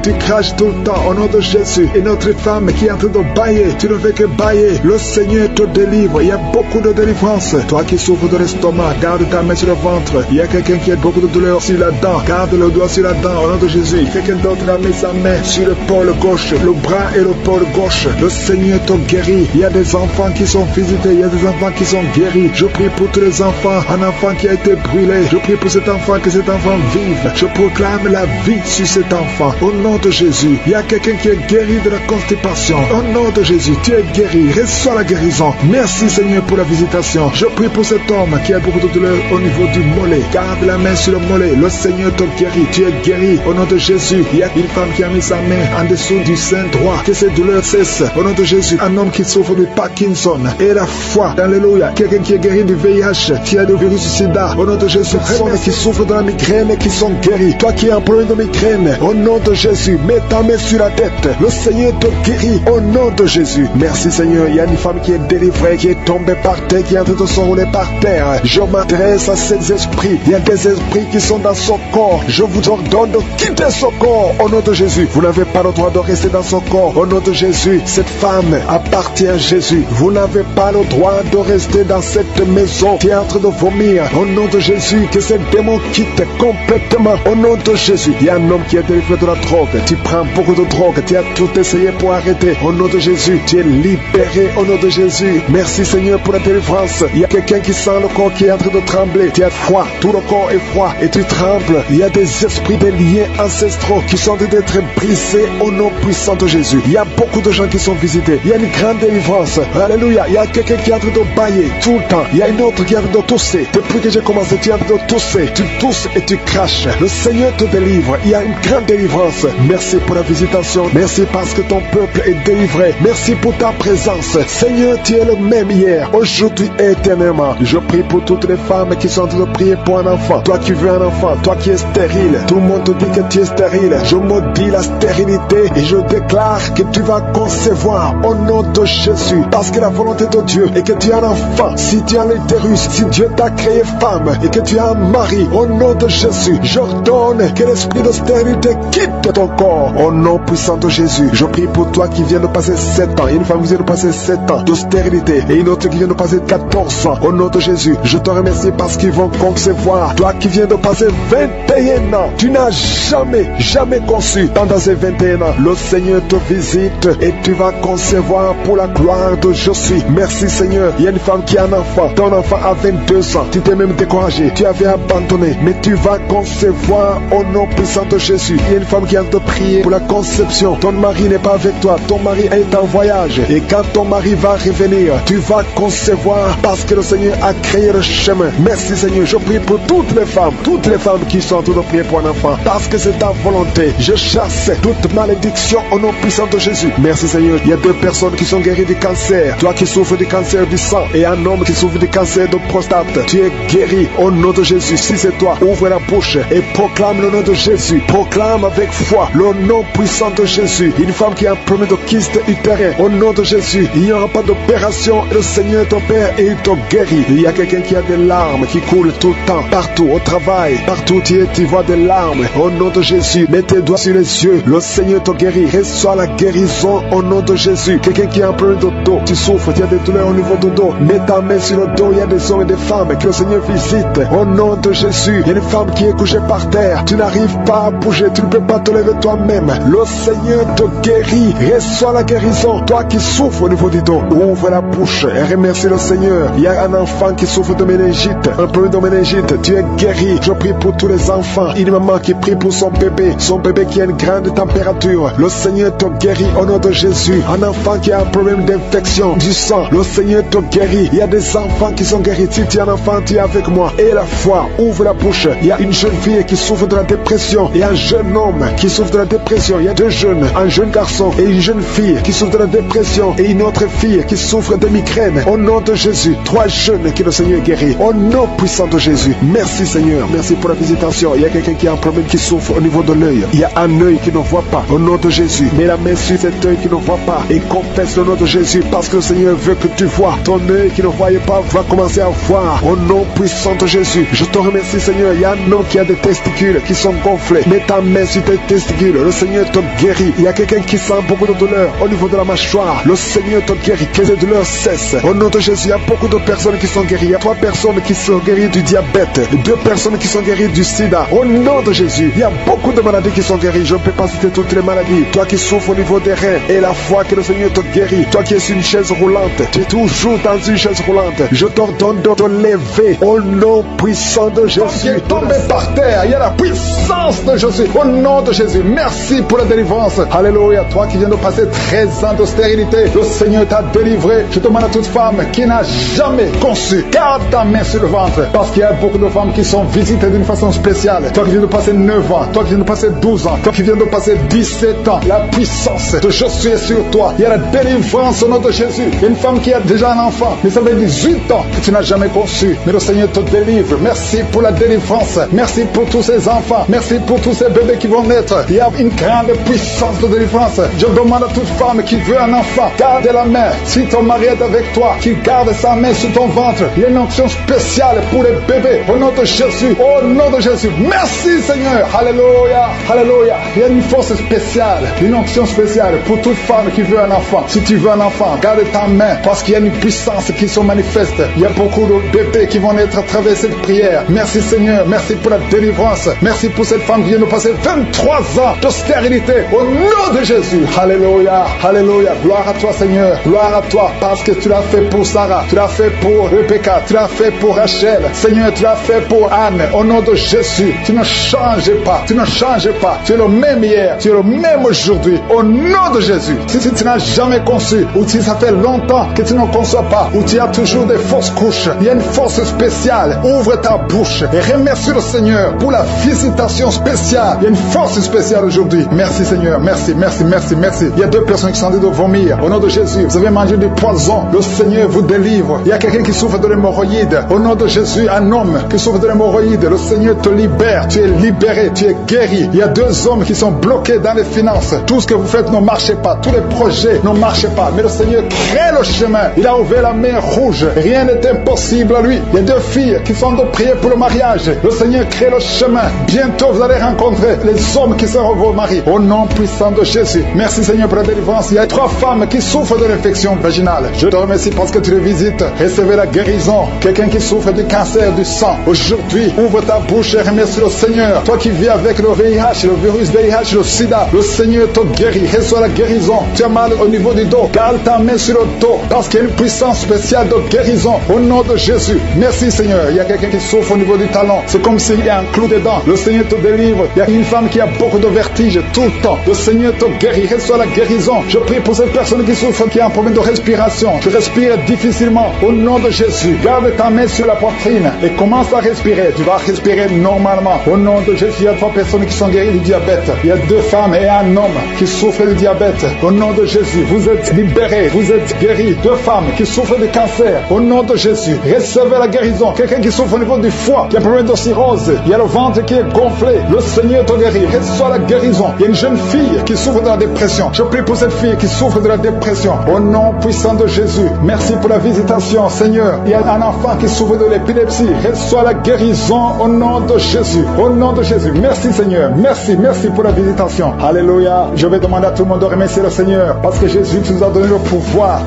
Tu craches tout le temps. Au nom de Jésus. Et notre femme qui est en train de bailler, tu ne fais que bailler. Le Seigneur te délivre. Il y a beaucoup de délivrance. Toi qui souffres de l'estomac, garde ta main sur le ventre. Il y a quelqu'un qui a beaucoup de douleur sur la dent. Garde le doigt sur la dent. Au nom de Jésus. Quelqu'un d'autre a mis sa main sur le pôle gauche, le bras et le pôle gauche. Le Seigneur te guérit. Il y a des enfants qui sont visités. Il y a des enfants qui sont guéris. Je prie pour tous les enfants. Un enfant qui a été brûlé. Je prie pour cet enfant, que cet enfant vive. Je proclame la vie sur cet enfant. Au nom de Jésus. Il y a quelqu'un qui est guéri de la constipation. Au nom de Jésus, tu es guéri. Reçois la guérison. Merci, Seigneur, pour la visitation. Je prie pour cet homme qui a beaucoup de douleur au niveau du mollet. Garde la main sur le mollet. Le Seigneur te guérit. Tu es guéri. Au nom de Jésus. Il y a une femme qui a mis sa main en dessous du sein droit. Que ces douleurs cessent. Au nom de Jésus. Un homme qui souffre de Parkinson. Et la foi. Alléluia. Quelqu'un qui est guéri du VIH, qui a le virus sida. Au nom de Jésus. Personnes qui souffrent de la migraine et qui sont guéris. Toi qui as un problème de migraine. Au nom de Jésus. Mets ta main sur la tête. Le Seigneur te guérit. Au nom de Jésus. Merci, Seigneur. Il y a une femme qui est délivrée, qui est tombée par terre, qui est en train de s'enrouler par terre. Je m'adresse à ces esprits. Il y a des esprits qui sont dans son corps. Je vous ordonne de quitter son corps. Au nom de Jésus. Vous n'avez pas le droit de rester dans son corps. Au nom de Jésus. Cette femme appartient à Jésus. Vous n'avez pas le droit de rester dans cette maison qui est en train de vomir. Au nom de Jésus. Que ces démons quittent complètement. Au nom de Jésus. Il y a un homme qui est délivré de la drogue. Tu prends beaucoup de drogue. Tu as tout essayé pour arrêter. Au nom de Jésus. Tu es libéré. Au nom de Jésus. Merci, Seigneur, pour la délivrance. Il y a quelqu'un qui sent le corps qui est en train de trembler. Tu as froid. Tout le corps est froid. Et tu trembles. Il y a des esprits, des liens ancestraux qui sont en train d'être brisés au nom puissant de Jésus. Il y a beaucoup de gens qui sont visités. Il y a une grande délivrance. Alléluia. Il y a quelqu'un qui est en train de bailler tout le temps. Il y a une autre qui est en train de tousser. Depuis que j'ai commencé, tu es en train de tousser. Tu tousses et tu craches. Le Seigneur te délivre. Il y a une grande délivrance. Merci pour la visitation. Merci parce que ton peuple est délivré. Merci pour ta présence. Seigneur, tu es le même hier, aujourd'hui et éternellement. Je prie pour toutes les femmes qui sont en train de prier pour un enfant. Toi qui veux un enfant, toi qui es stérile. Tout le monde te dit que tu es stérile. Je maudis la stérilité et je déclare que tu vas concevoir au nom de Jésus. Parce que la volonté de Dieu est que tu as un enfant. Si tu as l'utérus, si Dieu t'a créé femme et que tu as un mari, au nom de Jésus, j'ordonne que l'esprit de stérilité quitte ton corps. Au nom puissant de Jésus, je prie pour toi qui viens de passer 7 ans. Une femme qui vient de passer 7 ans de stérilité et une autre qui vient de passer 14 ans. Au nom de Jésus, je te remercie parce qu'ils vont concevoir. Toi qui viens de passer 21 ans, tu n'as jamais conçu. Pendant ces 21 ans, le Seigneur te visite et tu vas concevoir pour la gloire de je suis. Merci, Seigneur. Il y a une femme qui a un enfant. Ton enfant a 22 ans. Tu t'es même découragé. Tu avais abandonné. Mais tu vas concevoir au nom puissant de Jésus. Il y a une femme qui a de prier pour la conception. Ton mari n'est pas avec toi. Ton mari est en voyage. Et quand ton mari va revenir, tu vas concevoir parce que le Seigneur a créé le chemin. Merci, Seigneur. Je prie pour toutes les femmes qui sont en train de prier pour un enfant. Parce que c'est ta volonté. Je chasse toute malédiction au nom puissant de Jésus. Merci, Seigneur. Il y a 2 personnes qui sont guéries du cancer. Toi qui souffres du cancer du sang et un homme qui souffre du cancer de prostate. Tu es guéri au nom de Jésus. Si c'est toi, ouvre la bouche et proclame le nom de Jésus. Proclame avec foi le nom puissant de Jésus. Une femme qui a un problème de kyste utérin. Au nom de Jésus, il n'y aura pas d'opération. Le Seigneur ton Père et il te guérit. Il y a quelqu'un qui a des larmes qui coulent tout le temps. Partout, au travail, partout où tu es, tu vois des larmes. Au nom de Jésus, mets tes les doigts sur les yeux. Le Seigneur te guérit. Reçois la guérison au nom de Jésus. Quelqu'un qui a un problème de dos, tu souffres, tu as des douleurs au niveau du dos. Mets ta main sur le dos. Il y a des hommes et des femmes que le Seigneur visite. Au nom de Jésus. Il y a une femme qui est couchée par terre. Tu n'arrives pas à bouger. Tu ne peux pas te lever toi-même. Le Seigneur te guérit. Reçois la guérison. Toi qui souffres au niveau du dos, ouvre la bouche et remercie le Seigneur. Il y a un enfant qui souffre de méningite. Un problème de méningite. Tu es guéri. Je prie pour tous les enfants. Une maman qui prie pour son bébé qui a une grande température. Le Seigneur te guérit au nom de Jésus. Un enfant qui a un problème d'infection du sang, le Seigneur te guérit. Il y a des enfants qui sont guéris. Si tu es un enfant, tu es avec moi. Et la foi, ouvre la bouche. Il y a une jeune fille qui souffre de la dépression et un jeune homme qui souffre de la dépression. Il y a deux jeunes, un jeune garçon et une jeune fille qui souffre de la dépression et une autre fille qui souffre de migraine. Au nom de Jésus, trois jeunes que le Seigneur guérit. Au nom puissant de Jésus. Merci Seigneur. Merci pour la visitation. Il y a quelqu'un qui a un problème qui souffre au niveau de l'œil. Il y a un œil qui ne voit pas. Au nom de Jésus, mets la main sur cet œil qui ne voit pas et confesse le nom de Jésus parce que le Seigneur veut que tu vois. Ton œil qui ne voyait pas va commencer à voir. Au nom puissant de Jésus, je te remercie Seigneur. Il y a un homme qui a des testicules qui sont gonflés. Mets ta main sur tes testicules. Le Seigneur te guérit. Il y a quelqu'un qui sent beaucoup de douleur au niveau de la mâchoire. Le Seigneur te guérit. Que les douleurs cessent. Au nom de Jésus, il y a beaucoup de personnes qui sont guéries. Il y a 3 personnes qui sont guéries du diabète. 2 personnes qui sont guéries du sida. Au nom de Jésus, il y a beaucoup de maladies qui sont guéries. Je ne peux pas citer toutes les maladies. Toi qui souffres au niveau des reins et la foi que le Seigneur te guérit. Toi qui es sur une chaise roulante. Tu es toujours dans une chaise roulante. Je t'ordonne de te lever au nom puissant de Jésus. Tu es tombé par terre. Il y a la puissance de Jésus. Au nom de Jésus. Merci pour la délivrance. Alléluia. Toi qui viens de passer 13 ans de stérilité. Le Seigneur t'a délivré. Je demande à toute femme qui n'a jamais conçu. Garde ta main sur le ventre. Parce qu'il y a beaucoup de femmes qui sont visitées d'une façon spéciale. Toi qui viens de passer 9 ans. Toi qui viens de passer 12 ans. Toi qui viens de passer 17 ans. La puissance de Jésus est sur toi. Il y a la délivrance au nom de Jésus. Il y a une femme qui a déjà un enfant. Mais ça fait 18 ans que tu n'as jamais conçu. Mais le Seigneur te délivre. Merci pour la délivrance. Merci pour tous ces enfants. Merci pour tous ces bébés qui vont naître. Il y a une grande puissance de délivrance. Je demande à toute femme qui veut un enfant, garde la main. Si ton mari est avec toi, qu'il garde sa main sur ton ventre. Il y a une onction spéciale pour les bébés. Au nom de Jésus. Au nom de Jésus. Merci Seigneur. Alléluia. Alléluia. Il y a une force spéciale. Une onction spéciale pour toute femme qui veut un enfant. Si tu veux un enfant, garde ta main. Parce qu'il y a une puissance qui se manifeste. Il y a beaucoup de bébés qui vont naître à travers cette prière. Merci Seigneur. Merci pour la délivrance. Merci pour cette femme qui vient de passer 23 ans de stérilité. Au nom de Jésus. Alléluia. Alléluia. Gloire à toi Seigneur. Gloire à toi parce que tu l'as fait pour Sarah. Tu l'as fait pour Rebecca. Tu l'as fait pour Rachel. Seigneur, tu l'as fait pour Anne. Au nom de Jésus. Tu ne changes pas. Tu ne changes pas. Tu es le même hier. Tu es le même aujourd'hui. Au nom de Jésus. Si tu n'as jamais conçu ou si ça fait longtemps que tu ne conçois pas ou tu as toujours des fausses couches, il y a une force spéciale. Ouvre ta bouche et remercie le Seigneur pour la visitation spéciale. Il y a une force spéciale aujourd'hui. Merci Seigneur. Merci, merci, merci, merci. Il y a 2 personnes qui sont en train de vomir. Au nom de Jésus, vous avez mangé du poison. Le Seigneur vous délivre. Il y a quelqu'un qui souffre de l'hémorroïde. Au nom de Jésus, un homme qui souffre de l'hémorroïde. Le Seigneur te libère. Tu es libéré. Tu es guéri. Il y a 2 hommes qui sont bloqués dans les finances. Tout ce que vous faites ne marche pas. Tous les projets ne marchent pas. Mais le Seigneur crée le chemin. Il a ouvert la mer rouge. Rien n'est impossible à lui. Il y a 2 filles qui sont de prier pour le mariage. Le Seigneur crée le chemin. Bientôt, vous allez rencontrer les hommes qui seront vos maris. Au nom puissant de Jésus. Merci Seigneur pour la délivrance. Il y a 3 femmes qui souffrent de l'infection vaginale. Je te remercie parce que tu les visites. Recevez la guérison. Quelqu'un qui souffre du cancer du sang. Aujourd'hui, ouvre ta bouche et remercie le Seigneur. Toi qui vis avec le VIH, le virus VIH, le sida, le Seigneur te guérit. Reçois la guérison. Tu as mal au niveau du dos. Garde ta main sur le dos parce qu'il y a une puissance spéciale de guérison. Au nom de Jésus. Merci Seigneur. Il y a quelqu'un qui souffre au niveau du talon. C'est comme s'il y a un clou dedans. Le Seigneur te délivre. Il y a une femme qui a beaucoup de vertige tout le temps. Le Seigneur te guérit. Reçois la guérison. Je prie pour cette personne qui souffre, qui a un problème de respiration. Tu respires difficilement. Au nom de Jésus. Garde ta main sur la poitrine et commence à respirer. Tu vas respirer normalement. Au nom de Jésus, il y a 3 personnes qui sont guéries du diabète. Il y a 2 femmes et un homme qui souffrent du diabète. Au nom de Jésus, vous êtes libérés. Vous êtes guéris. 2 femmes qui souffrent de cancer. Au nom de Jésus, recevez la guérison. Quelqu'un qui souffre au niveau du foie, qui a un problème de cirrhose. Il y a le ventre qui est gonflé. Le Seigneur te guérit. Reçois la guérison. Il y a une jeune fille qui souffre de la dépression. Je prie pour cette fille qui souffre de la dépression. Au nom puissant de Jésus. Merci pour la visitation, Seigneur. Il y a un enfant qui souffre de l'épilepsie. Reçois la guérison au nom de Jésus. Au nom de Jésus. Merci, Seigneur. Merci. Merci, merci pour la visitation. Alléluia. Je vais demander à tout le monde de remercier le Seigneur parce que Jésus nous a donné le pouvoir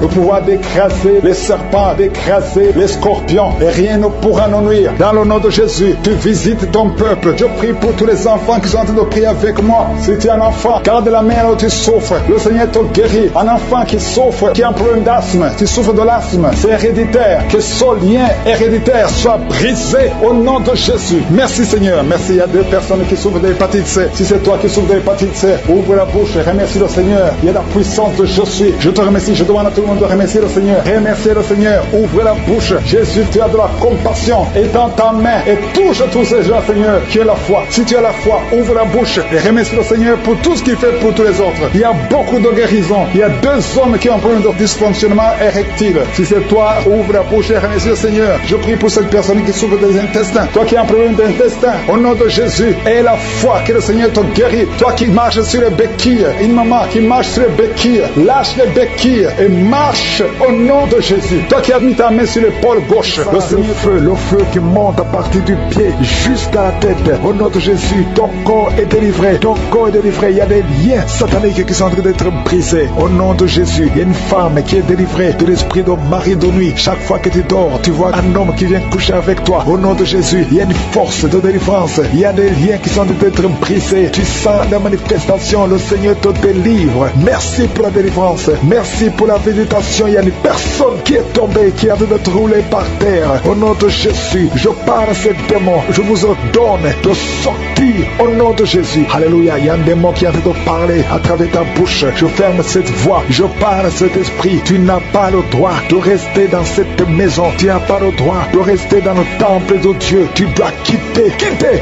d'écraser les serpents, d'écraser les scorpions et rien ne pourra nous nuire. Dans le nom de Jésus, tu visites ton peuple. Je prie pour tous les enfants qui sont en train de prier avec moi. Si tu es un enfant, garde la main là où tu souffres. Le Seigneur te guérit. Un enfant qui souffre, qui a un problème d'asthme, qui souffre de l'asthme, c'est héréditaire. Que ce lien héréditaire soit brisé au nom de Jésus. Merci Seigneur. Merci. Il y a deux personnes qui souffrent de l'hépatite C. Si c'est toi qui souffres de l'hépatite C, ouvre la bouche et remercie le Seigneur. Il y a la puissance de je suis. Je te remercie. Je demande à tout le monde de remercier le Seigneur. Remercier le Seigneur. Ouvre la bouche. Jésus, tu as de la compassion. Et dans ta main et touche tous ces gens, Seigneur, qui ont la foi. Si tu as la foi, ouvre la bouche et remercie le Seigneur pour tout ce qu'il fait pour tous les autres. Il y a beaucoup de guérisons. Il y a deux hommes qui ont un problème de dysfonctionnement érectile. Si c'est toi, ouvre la bouche et remercie le Seigneur. Je prie pour cette personne qui souffre des intestins. Toi qui as un problème d'intestin, au nom de Jésus, aie la foi que le Seigneur te guérit. Toi qui marches sur les béquilles, une maman qui marche sur les béquilles, lâche les béquilles et marche au nom de Jésus. Toi qui as mis ta main sur l'épaule gauche, le feu qui monte à partir du pied jusqu'à la tête. Au nom de Jésus, ton corps est délivré. Ton corps est délivré. Il y a des liens sataniques qui sont en train d'être brisés. Au nom de Jésus, il y a une femme qui est délivrée de l'esprit de mari de nuit. Chaque fois que tu dors, tu vois un homme qui vient coucher avec toi. Au nom de Jésus, il y a une force de délivrance. Il y a des liens qui sont en train d'être brisés. Tu sens la manifestation. Le Seigneur te délivre. Merci pour la délivrance. Merci pour la visitation. Il y a une personne qui est tombée, qui a dû être roulée par terre. Au nom de Jésus, je parle à ces démons. Je vous ordonne de sortir au nom de Jésus. Alléluia. Il y a un démon qui a envie de parler à travers ta bouche. Je ferme cette voix. Je parle à cet esprit. Tu n'as pas le droit de rester dans cette maison. Tu n'as pas le droit de rester dans le temple de Dieu. Tu dois quitter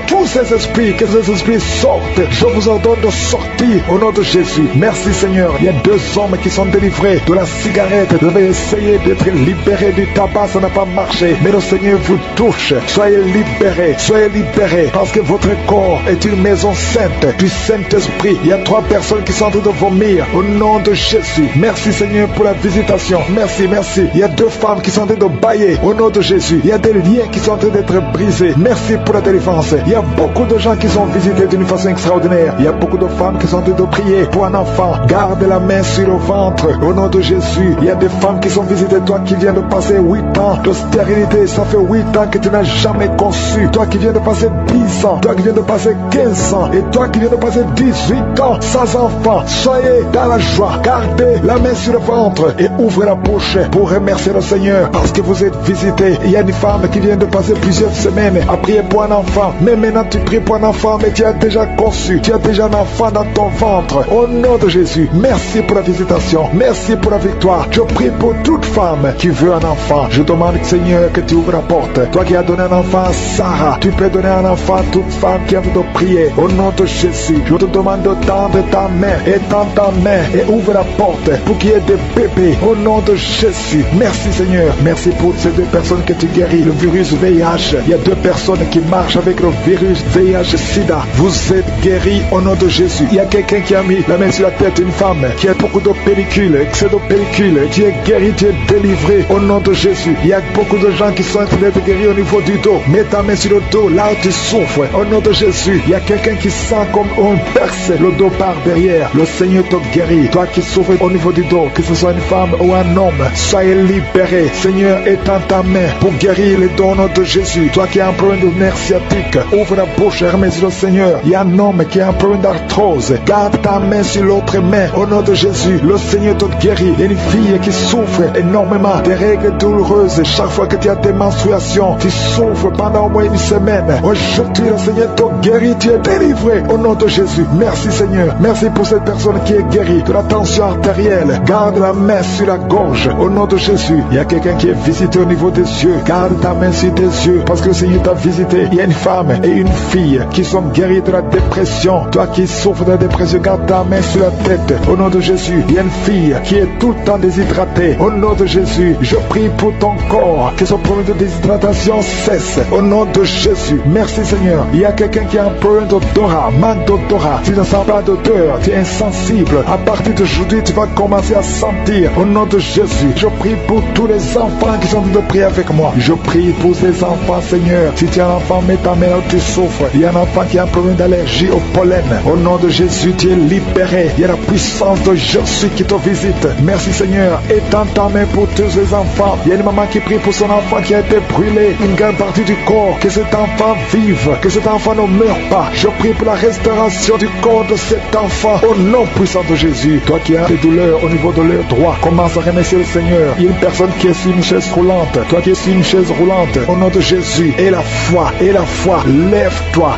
tous ces esprits. Que ces esprits sortent. Je vous ordonne de sortir au nom de Jésus. Merci Seigneur. Il y a deux hommes qui sont délivrés de la cigarette. Vous avez essayé d'être libérés du tabac. Ça n'a pas marché. Mais le Seigneur vous touche. Soyez libérés. Soyez libérés. Parce que votre corps est une maison sainte du Saint-Esprit. Il y a 3 personnes qui sont en train de vomir au nom de Jésus. Merci Seigneur pour la visitation. Merci, merci. Il y a 2 femmes qui sont en train de bailler au nom de Jésus. Il y a des liens qui sont en train d'être brisés. Merci pour la délivrance. Il y a beaucoup de gens qui sont visités d'une façon extraordinaire. Il y a beaucoup de femmes qui sont en train de prier pour un enfant. Garde la main sur le ventre au nom de Jésus. Il y a des femmes qui sont visitées. Toi qui viens de passer 8 ans de stérilité. Ça fait 8 ans que tu n'as jamais conçu. Toi qui viens de passer 10 ans. Toi qui viens de passer 15 ans. Et toi qui viens de passer 18 ans sans enfant. Soyez dans la joie. Gardez la main sur le ventre et ouvrez la bouche pour remercier le Seigneur parce que vous êtes visités. Il y a une femme qui vient de passer plusieurs semaines à prier pour un enfant. Mais maintenant tu pries pour un enfant, mais tu as déjà conçu. Tu as déjà un enfant dans ton ventre. Au nom de Jésus, merci pour la visitation. Merci pour la victoire. Je prie pour toute femme qui veut un enfant. Je demande, Seigneur, que tu ouvres la porte. Toi qui as donné un enfant à Sarah, tu peux donner un enfant à toute femme qui a envie de prier. Au nom de Jésus, je te demande de tendre ta main et tends ta main et ouvre la porte pour qu'il y ait des bébés. Au nom de Jésus, merci Seigneur. Merci pour ces 2 personnes que tu guéris. Le virus VIH. Il y a 2 personnes qui marchent avec le virus VIH-Sida. Vous êtes guéris au nom de Jésus. Il y a quelqu'un qui a mis la main sur la tête, une femme qui a beaucoup de pellicules, excès de pellicules. Tu es guéri, tu es délivré au nom de Jésus. Il y a beaucoup de gens qui sont en train d'être guéris au niveau du dos. Mets ta main sur le dos, là où tu souffres. Au nom de Jésus, il y a quelqu'un qui sent comme on perce le dos par derrière. Le Seigneur te guérit. Toi qui souffres au niveau du dos, que ce soit une femme ou un homme, soyez libéré. Seigneur, étends ta main pour guérir les dos au nom de Jésus. Toi qui as un problème de nerf sciatique, ouvre la bouche et remercie le Seigneur. Il y a un homme qui a un problème d'arthrose. Garde ta main sur l'autre main. Au nom de Jésus, le Seigneur te guérit. Il y a une fille qui souffre énormément des règles douloureuses. Chaque fois que tu as des menstruations, tu souffres pendant au moins une semaine. Aujourd'hui, le Seigneur te guérit. Tu es délivré au nom de Jésus. Merci Seigneur. Merci pour cette personne qui est guérie de la tension artérielle. Garde la main sur la gorge. Au nom de Jésus, il y a quelqu'un qui est visité au niveau des yeux. Garde ta main sur tes yeux parce que le Seigneur t'a visité. Il y a une femme et une fille qui sont guéries de la dépression. Toi qui souffres de la dépression, garde ta main sur la tête. Au nom de Jésus, il y a une fille qui est tout le temps déshydratée. Au nom de Jésus, je prie pour ton corps que ce problème de déshydratation cesse. Au nom de Jésus, merci Seigneur. Il y a quelqu'un qui a un problème d'odorat, manque d'odorat. Tu ne sens pas d'odeur, tu es insensible. À partir d'aujourd'hui, tu vas commencer à sentir. Au nom de Jésus, je prie pour tous les enfants qui sont en train de prier avec moi. Je prie pour ces enfants, Seigneur. Si tu as un enfant, mets ta main là où tu souffres. Il y a un enfant qui a un problème d'allergie. d'allergie au pollen. Au nom de Jésus, tu es libéré. Il y a la puissance de Jésus qui te visite. Merci Seigneur. Étends ta main pour tous les enfants. Il y a une maman qui prie pour son enfant qui a été brûlé, une grande partie du corps. Que cet enfant vive, que cet enfant ne meure pas. Je prie pour la restauration du corps de cet enfant. Au nom puissant de Jésus. Toi qui as des douleurs au niveau de l'œil droit, commence à remercier le Seigneur. Il y a une personne qui est sur une chaise roulante. Toi qui es sur une chaise roulante, au nom de Jésus, et la foi, lève-toi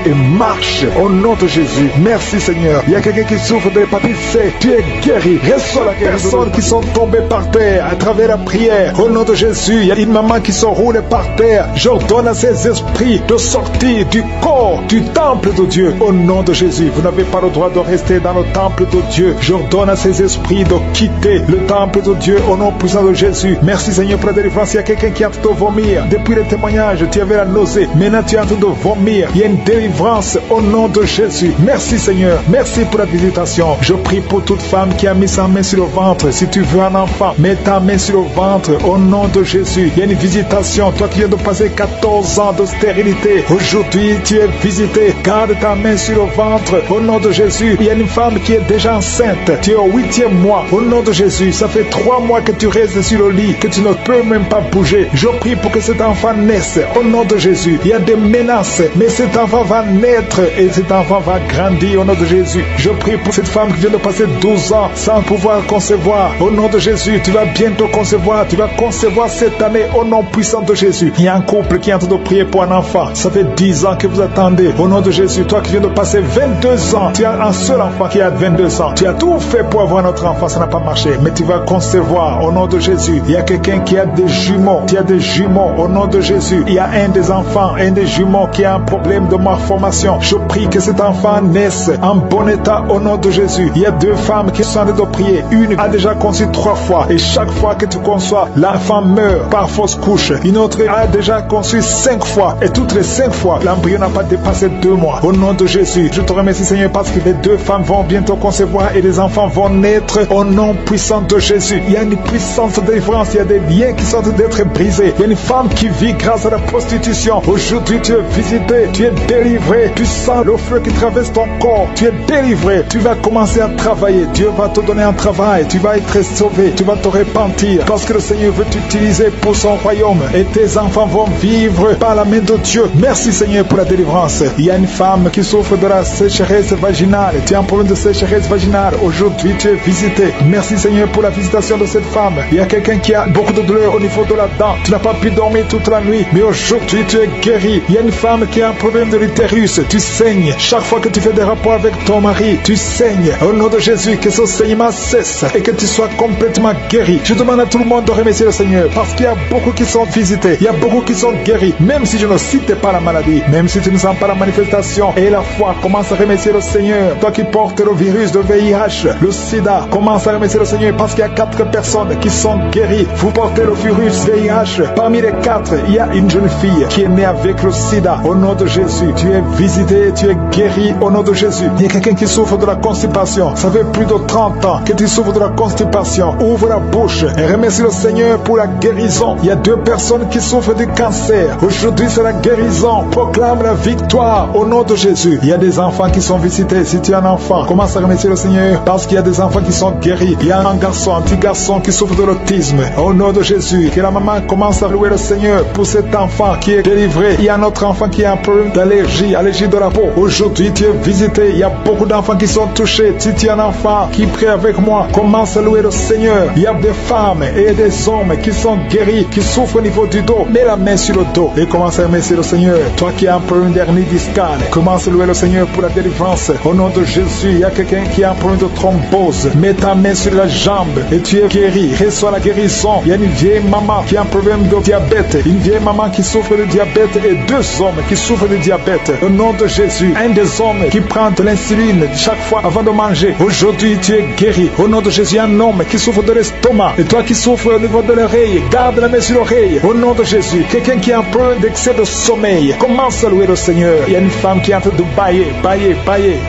et marche au nom de Jésus. Merci Seigneur. Il y a quelqu'un qui souffre de l'hépatite C. Tu es guéri. Reçois la guérison. Personnes qui sont tombées par terre à travers la prière. Au nom de Jésus, il y a une maman qui se roule par terre. J'ordonne à ces esprits de sortir du corps, du temple de Dieu. Au nom de Jésus, vous n'avez pas le droit de rester dans le temple de Dieu. J'ordonne à ces esprits de quitter le temple de Dieu au nom puissant de Jésus. Merci Seigneur pour la délivrance. Il y a quelqu'un qui est en train de vomir. Depuis le témoignage, tu avais la nausée. Maintenant tu es en train de vomir. Il y a une délivrance au nom de Jésus. Merci Seigneur. Merci pour la visitation. Je prie pour toute femme qui a mis sa main sur le ventre. Si tu veux un enfant, mets ta main sur le ventre au nom de Jésus. Il y a une visitation. Toi qui viens de passer 14 ans de stérilité, aujourd'hui tu es visité. Garde ta main sur le ventre au nom de Jésus. Il y a une femme qui est déjà enceinte. Tu es au 8e mois. Au nom de Jésus, ça fait 3 mois que tu restes sur le lit, que tu ne peux même pas bouger. Je prie pour que cet enfant naisse au nom de Jésus. Il y a des menaces, mais cet enfant va naître et cet enfant va grandir au nom de Jésus. Je prie pour cette femme qui vient de passer 12 ans sans pouvoir concevoir. Au nom de Jésus, tu vas bientôt concevoir. Tu vas concevoir cette année au nom puissant de Jésus. Il y a un couple qui est en train de prier pour un enfant. Ça fait 10 ans que vous attendez. Au nom de Jésus, toi qui viens de passer 22 ans, tu as un seul enfant qui a 22 ans. Tu as tout fait pour avoir notre enfant, ça n'a pas marché. Mais tu vas concevoir au nom de Jésus. Il y a quelqu'un qui a des jumeaux. Tu as des jumeaux au nom de Jésus. Il y a un des enfants, un des jumeaux qui a un problème de malformation. Je prie que cet enfant naisse en bon état au nom de Jésus. Il y a 2 femmes qui sont en train de prier. Une a déjà conçu 3 fois. Et chaque fois que tu conçois, l'enfant meurt par fausse couche. Une autre a déjà conçu 5 fois. Et toutes les 5 fois, l'embryon n'a pas dépassé 2 mois. Au nom de Jésus, je te remercie Seigneur parce que les 2 femmes vont bientôt concevoir et les enfants vont naître au nom puissant de Jésus. Il y a une puissance de délivrance. Il y a des liens qui sont d'être brisés. Il y a une femme qui vit grâce à la prostitution. Aujourd'hui, tu es visité, tu es délivré. Tu sens le feu qui traverse ton corps. Tu es délivré. Tu vas commencer à travailler. Dieu va te donner un travail. Tu vas être sauvé. Tu vas te repentir parce que le Seigneur veut t'utiliser pour son royaume. Et tes enfants vont vivre par la main de Dieu. Merci Seigneur pour la délivrance. Il y a une femme qui souffre de la sécheresse vaginale. Tu as un problème de sécheresse vaginale. Aujourd'hui, tu es visité. Merci Seigneur pour la visitation de cette femme. Il y a quelqu'un qui a beaucoup de douleur au niveau de la dent. Tu n'as pas pu dormir toute la nuit, mais aujourd'hui tu es guéri. Il y a une femme qui a un problème de l'utérus. Tu saignes. Chaque fois que tu fais des rapports avec ton mari, tu saignes. Au nom de Jésus, que ce saignement cesse et que tu sois complètement guéri. Je demande à tout le monde de remercier le Seigneur parce qu'il y a beaucoup qui sont visités. Il y a beaucoup qui sont guéris. Même si je ne cite pas la maladie, même si tu ne sens pas la manifestation et la foi, commence à remercier le Seigneur. Toi qui portes le virus de VIH, le sida, commence à remercier le Seigneur parce qu'il y a 4 personnes qui sont guéries. Vous portez le virus VIH. Parmi les 4, il y a une jeune fille qui est née avec le sida. Au nom de Jésus, tu es visité, tu es guéri au nom de Jésus. Il y a quelqu'un qui souffre de la constipation. Ça fait plus de 30 ans que tu souffres de la constipation. Ouvre la bouche et remercie le Seigneur pour la guérison. Il y a 2 personnes qui souffrent du cancer. Aujourd'hui, c'est la guérison. Proclame la victoire au nom de Jésus. Il y a des enfants qui sont visités. Si tu es un enfant, commence à remercier le Seigneur parce qu'il y a des enfants qui sont guéris. Il y a un garçon, un petit garçon qui souffre de l'autisme. Au nom de Jésus, que la maman commence à louer le Seigneur pour cet enfant qui est délivré. Il y a un autre enfant qui a un problème d'allergie, allergie de la peau. Aujourd'hui, tu es visité. Il y a beaucoup d'enfants qui sont touchés. Si tu es un enfant qui prie avec moi, commence à louer le Seigneur. Il y a des femmes et des hommes qui sont guéris, qui souffrent au niveau du dos. Mets la main sur le dos et commence à remercier le Seigneur. Toi qui as un problème d'hernie discale, commence à louer le Seigneur pour la délivrance. Au nom de Jésus, il y a quelqu'un qui a un problème de thrombose. Mets ta main sur la jambe et tu es guéri. Reçois la guérison. Il y a une vieille maman qui a un problème de diabète. Une vieille maman qui souffre de diabète et 2 hommes qui souffrent de diabète. Au nom de Jésus, un des hommes qui prend de l'insuline chaque fois avant de manger. Aujourd'hui, tu es guéri. Au nom de Jésus, un homme qui souffre de l'estomac. Et toi qui souffres au niveau de l'oreille, garde la main sur l'oreille. Au nom de Jésus, quelqu'un qui a un problème d'excès de sommeil, commence à louer le Seigneur. Il y a une femme qui est en train de bailler.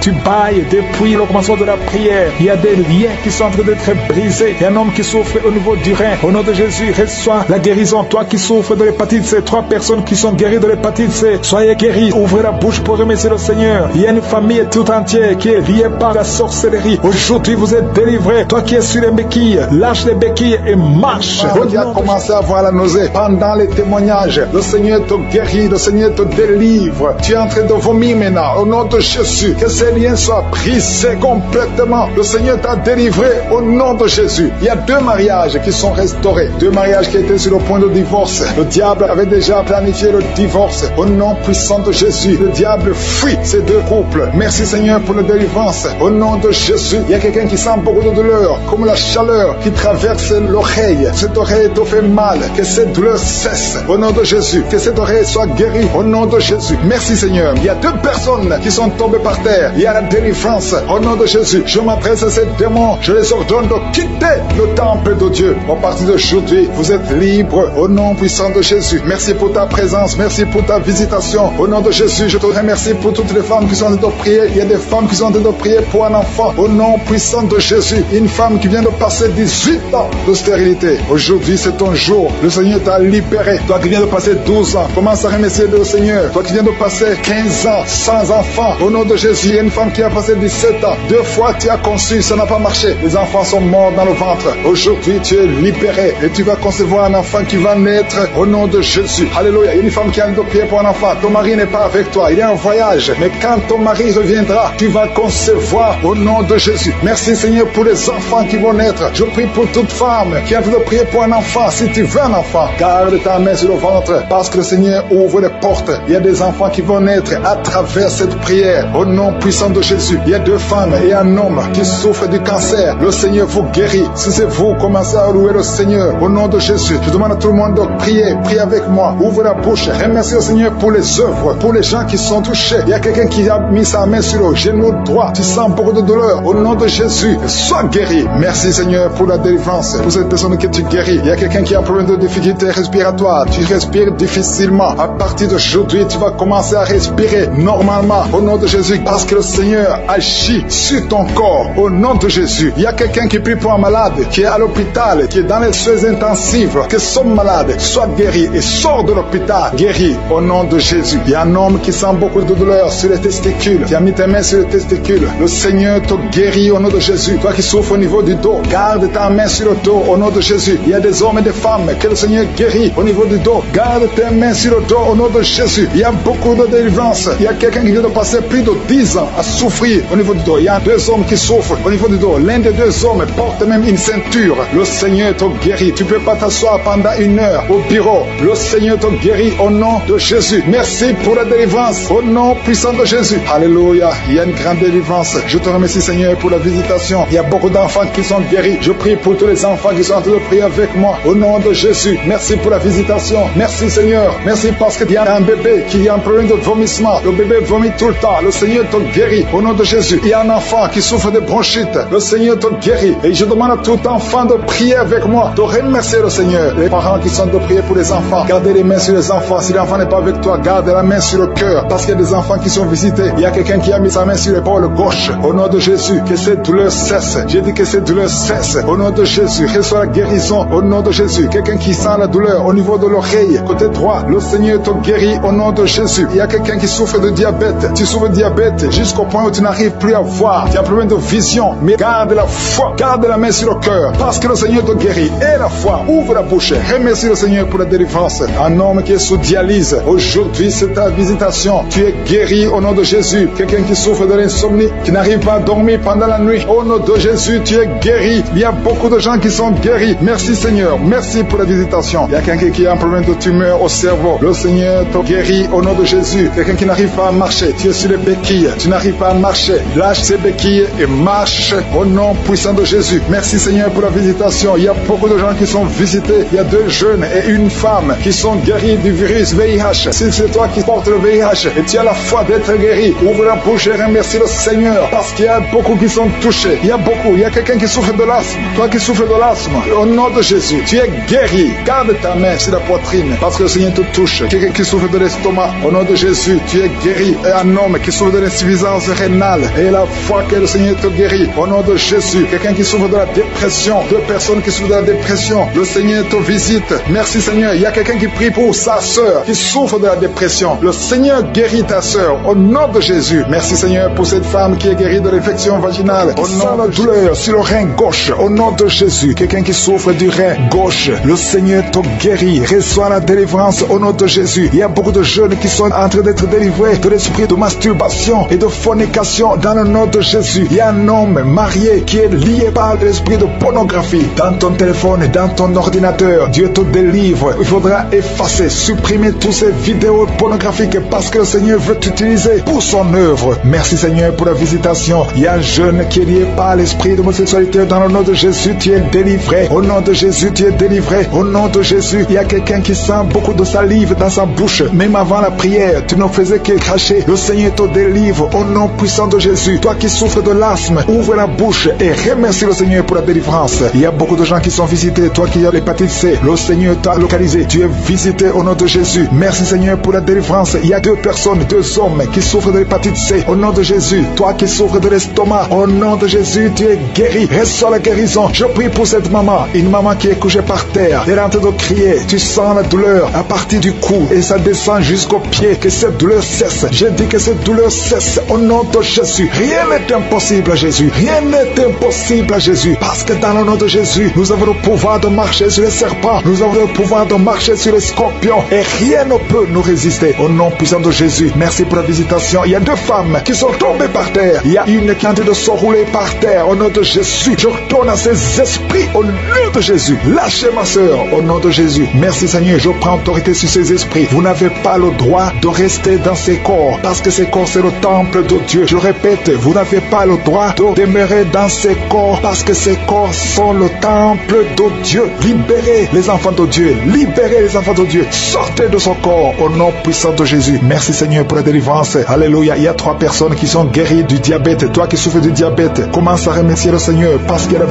Tu bailles depuis le commencement de la prière. Il y a des liens qui sont en train d'être brisés. Il y a un homme qui souffre au niveau du rein. Au nom de Jésus, reçois la guérison. Toi qui souffres de l'hépatite C, 3 personnes qui sont guéries de l'hépatite C, soyez guéris. Ouvrez la bouche pour remercier le Seigneur. Il y a une famille tout entière qui est liée par la sorcellerie. Aujourd'hui, vous êtes délivrés. Toi qui es sur les béquilles, lâche les béquilles et marche. Toi qui as commencé à avoir la nausée pendant les témoignages, le Seigneur te guérit, le Seigneur te délivre. Tu es en train de vomir maintenant. Au nom de Jésus, que ces liens soient brisés complètement. Le Seigneur t'a délivré au nom de Jésus. Il y a 2 mariages qui sont restaurés. 2 mariages qui étaient sur le point de divorce. Le diable avait déjà planifié le divorce. Au nom puissant de Jésus, le diable fuit ces 2 couples. Merci Seigneur pour la délivrance. Au nom de Jésus, il y a quelqu'un qui sent beaucoup de douleur, comme la chaleur qui traverse l'oreille. Cette oreille te fait mal. Que cette douleur cesse. Au nom de Jésus, que cette oreille soit guérie. Au nom de Jésus. Merci Seigneur. Il y a 2 personnes qui sont tombées par terre. Il y a la délivrance. Au nom de Jésus, je m'adresse à ces démons. Je les ordonne de quitter le temple de Dieu. À partir d'aujourd'hui, vous êtes libres. Au nom puissant de Jésus. Merci pour ta présence. Merci pour ta visitation. Au nom de Jésus, je te remercie pour toutes les femmes qui sont en train de prier. Il y a des femmes qui sont en train de prier pour un enfant. Au nom puissant de Jésus. Une femme qui vient de passer 18 ans de stérilité. Aujourd'hui, c'est ton jour. Le Seigneur t'a libéré. Toi qui viens de passer 12 ans, commence à remercier le Seigneur. Toi qui viens de passer 15 ans sans enfant. Au nom de Jésus, il y a une femme qui a passé 17 ans. 2 fois tu as conçu, ça n'a pas marché. Les enfants sont morts dans le ventre. Aujourd'hui, tu es libéré et tu vas concevoir un enfant qui va naître au nom de Jésus. Alléluia. Il y a une femme qui a de prier pour un enfant. Ton mari n'est pas avec toi. Il est en voyage. Mais quand ton mari reviendra, tu vas concevoir au nom de Jésus. Merci Seigneur pour les enfants qui vont naître. Je prie pour toute femme qui a envie de prier pour un enfant. Si tu veux un enfant, garde ta main sur le ventre parce que le Seigneur ouvre les portes. Il y a des enfants qui vont naître à travers cette prière. Au nom puissant de Jésus. Il y a 2 femmes et un homme qui souffrent du cancer. Le Seigneur vous guérit. Si c'est vous, commencez à louer le Seigneur. Au nom de Jésus, je demande à tout le monde de prier. Priez avec moi. Ouvre la bouche. Remercie le Seigneur pour les œuvres, pour les gens qui sont touchés. Il y a quelqu'un qui a mis sa main sur le genou droit. Tu sens beaucoup de douleur. Au nom de Jésus, sois guéri. Merci Seigneur pour la délivrance. Pour cette personne que tu guéris. Il y a quelqu'un qui a un problème de difficulté respiratoire. Tu respires difficilement. À partir d'aujourd'hui, tu vas commencer à respirer normalement. Au nom de Jésus, parce que le Seigneur agit sur ton corps. Au nom de Jésus. Il y a quelqu'un qui prie pour un malade, qui est à l'hôpital, qui est dans les soins intensifs, que son malade soit guéri et sort de l'hôpital guéri au nom de Jésus. Il y a un homme qui sent beaucoup de douleur sur les testicules, qui a mis tes mains sur les testicules. Le Seigneur te guérit au nom de Jésus. Toi qui souffres au niveau du dos, garde ta main sur le dos au nom de Jésus. Il y a des hommes et des femmes que le Seigneur guérit au niveau du dos. Garde tes mains sur le dos au nom de Jésus. Il y a beaucoup de délivrance. Il y a quelqu'un qui vient de passer plus de 10 ans à souffrir au niveau du dos. Il y a 2 hommes qui souffrent au niveau du dos. L'un des 2 hommes porte même une ceinture. Le Seigneur te guérit. Tu ne peux pas t'asseoir pendant 1 heure au bureau. Le Seigneur te guérit au nom de Jésus. Merci pour la délivrance au nom puissant de Jésus. Alléluia. Il y a une grande délivrance. Je te remercie Seigneur pour la visitation. Il y a beaucoup d'enfants qui sont guéris. Je prie pour tous les enfants qui sont en train de prier avec moi au nom de Jésus. Merci pour la visitation. Merci Seigneur. Merci parce qu'il y a un bébé qui a un problème de vomissement. Le bébé vomit tout le temps. Le Seigneur te guérit au nom de Jésus. Il y a un enfant qui souffre de bronchite. Le Seigneur te guérit. Et je demande à tout enfant de prier avec moi, de remercier le Seigneur. Les parents qui sont de prier pour les enfants, gardez les mains sur les enfants. Si l'enfant n'est pas avec toi, garde la main sur le cœur. Parce qu'il y a des enfants qui sont visités. Il y a quelqu'un qui a mis sa main sur l'épaule gauche. Au nom de Jésus, que cette douleur cesse. J'ai dit que cette douleur cesse. Au nom de Jésus, reçois la guérison. Au nom de Jésus, quelqu'un qui sent la douleur au niveau de l'oreille, côté droit, le Seigneur te guérit au nom de Jésus. Il y a quelqu'un qui souffre de diabète. Tu souffres de diabète jusqu'au point où tu n'arrives plus à voir. Tu as un problème de vision. Mais garde la foi. Garde la main sur le cœur. Parce que le Seigneur te guérit. Et la foi. Ouvre la bouche. Remercie le Seigneur pour la délivrance. Un homme qui est sous dialyse. Aujourd'hui, c'est ta visitation. Tu es guéri au nom de Jésus. Quelqu'un qui souffre de l'insomnie, qui n'arrive pas à dormir pendant la nuit. Au nom de Jésus, tu es guéri. Il y a beaucoup de gens qui sont guéris. Merci Seigneur. Merci pour la visitation. Il y a quelqu'un qui a un problème de tumeur au cerveau. Le Seigneur te guérit au nom de Jésus. Quelqu'un qui n'arrive pas à marcher. Tu es sur les béquilles. Tu n'arrives pas à marcher. Lâche ces béquilles et marche au nom puissant de Jésus. Merci Seigneur pour la visitation. Il y a beaucoup de gens qui sont visités. Il y a 2 jeunes et une femme qui sont guéris du virus VIH. Si c'est toi qui portes le VIH et tu as la foi d'être guéri, ouvre la bouche et remercie le Seigneur parce qu'il y a beaucoup qui sont touchés. Il y a beaucoup. Il y a quelqu'un qui souffre de l'asthme. Toi qui souffres de l'asthme, au nom de Jésus, tu es guéri. Garde ta main sur la poitrine parce que le Seigneur te touche. Quelqu'un qui souffre de l'estomac, au nom de Jésus, tu es guéri. Et un homme qui souffre de l'insuffisance rénale et la foi que le Seigneur te guérit, au nom de Jésus. Quelqu'un qui souffre de la dépression, 2 personnes qui souffrent de la dépression, le Seigneur te visite. Merci Seigneur. Il y a quelqu'un qui prie pour sa sœur qui souffre de la dépression. Le Seigneur guérit guéris ta sœur au nom de Jésus. Merci Seigneur pour cette femme qui est guérie de l'infection vaginale. Au nom de la douleur sur le rein gauche, au nom de Jésus. Quelqu'un qui souffre du rein gauche, le Seigneur te guérit. Reçois la délivrance au nom de Jésus. Il y a beaucoup de jeunes qui sont en train d'être délivrés de l'esprit de masturbation et de fornication dans le nom de Jésus. Il y a un homme marié qui est lié par l'esprit de pornographie dans ton téléphone et dans ton ordinateur. Dieu te délivre. Il faudra effacer, supprimer toutes ces vidéos pornographiques parce que le Seigneur veut t'utiliser pour son œuvre. Merci Seigneur pour la visitation. Il y a un jeune qui est lié par l'esprit d'homosexualité. Dans le nom de Jésus, tu es délivré. Au nom de Jésus, tu es délivré. Au nom de Jésus, il y a quelqu'un qui sent beaucoup de salive dans sa bouche. Même avant la prière, tu ne faisais que cracher. Le Seigneur te délivre. Au nom puissant de Jésus. Toi qui souffres de l'asthme, ouvre la bouche et remercie le Seigneur pour la délivrance. Il y a beaucoup de gens qui sont visités. Toi qui as l'hépatite C, le Seigneur t'a localisé. Tu es visité au nom de Jésus. Merci Seigneur pour la délivrance. Il y a 2 personnes, 2 hommes qui souffrent de l'hépatite C. Au nom de Jésus. Toi qui souffres de l'estomac, au nom de Jésus, tu es guéri. Reçois la guérison. Je prie pour cette maman. Une maman qui est couchée par terre. Elle est en train de crier. Tu sens la douleur à partir du cou et ça descend jusqu'au pied. Que cette douleur cesse. Je dis que cette douleur cesse au nom de Jésus. Rien n'est impossible à Jésus. Rien n'est impossible à Jésus. Parce que dans le nom de Jésus, nous avons le pouvoir de marcher sur les serpents. Nous avons le pouvoir de marcher sur les scorpions. Et rien ne peut nous résister. Au nom puissant de Jésus. Merci pour la visitation. Il y a 2 femmes qui sont tombées par terre. Il y a une qui est en train de se rouler par terre. Au nom de Jésus. Je retourne à ces esprits au nom de Jésus. Lâchez ma soeur au nom de Jésus. Merci Seigneur. Je prends autorité sur ces esprits. Vous n'avez pas le droit de rester dans ces corps. Parce que ces corps c'est le temple de Dieu. Je répète, vous n'avez pas le droit de demeurer dans ces corps. Parce que ces corps sont le temple de Dieu. Libérez les enfants de Dieu. Libérez les enfants de Dieu. Sortez de son corps au nom puissant de Jésus. Merci Seigneur pour la délivrance. Alléluia. Il y a 3 personnes qui sont guéries du diabète. Toi qui souffres du diabète, commence à remercier le Seigneur parce qu'il y a la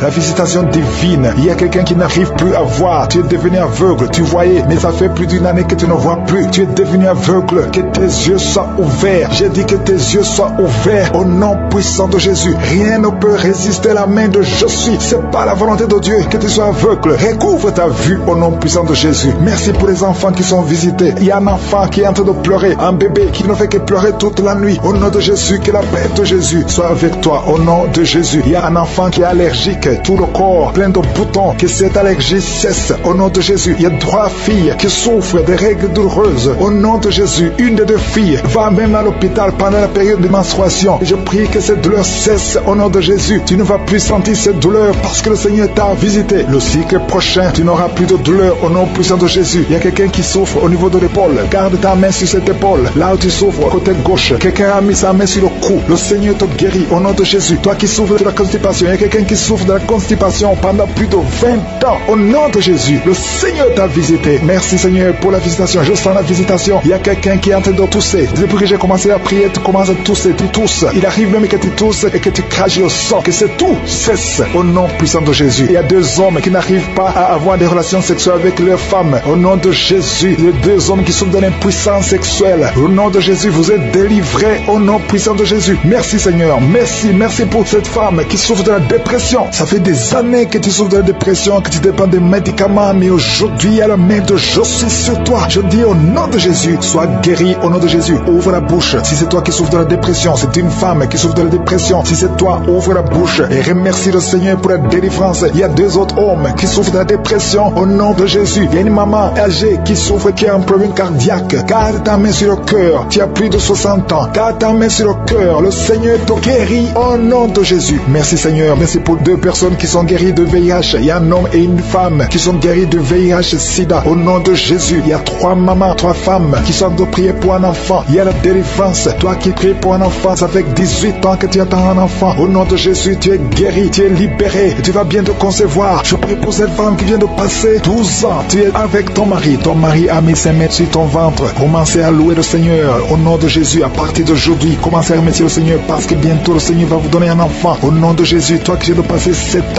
visitation divine. Il y a quelqu'un qui n'arrive plus à voir. Tu es devenu aveugle. Tu voyais, mais ça fait plus d'une année que tu ne vois plus. Tu es devenu aveugle. Que tes yeux soient ouverts. J'ai dit que tes yeux soient ouverts au nom puissant de Jésus. Rien ne peut résister à la main de je suis. C'est pas la volonté de Dieu que tu sois aveugle. Recouvre ta vue au nom puissant de Jésus. Merci pour les enfants qui sont visités. Il y a un enfant qui est en train de pleurer. Un bébé qui ne fait que pleurer toute la nuit. Au nom de Jésus, que la paix de Jésus soit avec toi. Au nom de Jésus. Il y a un enfant qui est allergique. Tout le corps plein de boutons. Que cette allergie cesse. Au nom de Jésus. Il y a 3 filles qui souffrent des règles douloureuses. Au nom de Jésus. Une des 2 filles va même à l'hôpital pendant la période de menstruation. Je prie que cette douleur cesse. Au nom de Jésus. Tu ne vas plus sentir cette douleur parce que le Seigneur t'a visité. Le cycle prochain, tu n'auras plus de douleur au nom puissant de Jésus. Il y a quelqu'un qui souffre au niveau de l'épaule. Garde ta main sur cette épaule. Là où tu souffres, côté gauche. Quelqu'un a mis sa main sur le cou. Le Seigneur te guérit au nom de Jésus. Toi qui souffres de la constipation, il y a quelqu'un qui souffre de la constipation pendant plus de 20 ans. Au nom de Jésus, le Seigneur t'a visité. Merci Seigneur pour la visitation. Je sens la visitation. Il y a quelqu'un qui est en train de tousser. Depuis que j'ai commencé à prier, tu commences à tousser, tu tousses. Il arrive même que tu tousses et que tu craches le sang. Que c'est tout cesse au nom puissant de Jésus. Il y a 2 hommes qui n'arrivent pas à avoir des relations sexuelles avec leurs femmes. Au nom de Jésus, les 2 hommes qui souffrent de l'impuissance sexuelle. Au nom de Jésus, vous êtes délivrés au nom puissant de Jésus. Merci Seigneur. Merci pour cette femme qui souffre de la dépression. Ça fait des années que tu souffres de la dépression, que tu dépends des médicaments, mais aujourd'hui, il y a la main de je suis sur toi. Je dis au nom de Jésus, sois guéri au nom de Jésus. Ouvre la bouche. Si c'est toi qui souffres de la dépression, c'est une femme qui souffre de la dépression. Si c'est toi, ouvre la bouche et remercie le Seigneur pour la délivrance. Il y a 2 autres hommes qui souffrent de la dépression au nom de Jésus. Il y a une maman âgée qui souffre, qui a un problème cardiaque. Garde ta main sur le cœur. Tu as plus de 60 ans. Garde ta main sur le cœur. Le Seigneur te guérit au nom de Jésus. Merci Seigneur. Merci pour 2 personnes qui sont guéries de VIH. Il y a un homme et une femme qui sont guéris de VIH-Sida. Au nom de Jésus. Il y a 3 mamans, 3 femmes qui sont de prier pour un enfant. Il y a la délivrance. Toi qui pries pour un enfant, ça fait 18 ans que tu attends un enfant. Au nom de Jésus, tu es guéri, tu es libéré. Tu vas bien te concevoir. Je prie pour cette femme qui vient de passer 12 ans. Tu es avec ton mari. Ton mari a mis ses mains sur ton ventre. Commencez à louer le Seigneur. Au nom de Jésus, à partir d'aujourd'hui, commencez à remercier le Seigneur parce que bientôt le Seigneur va vous donner un enfant. Au nom de Jésus, toi qui viens de passer 7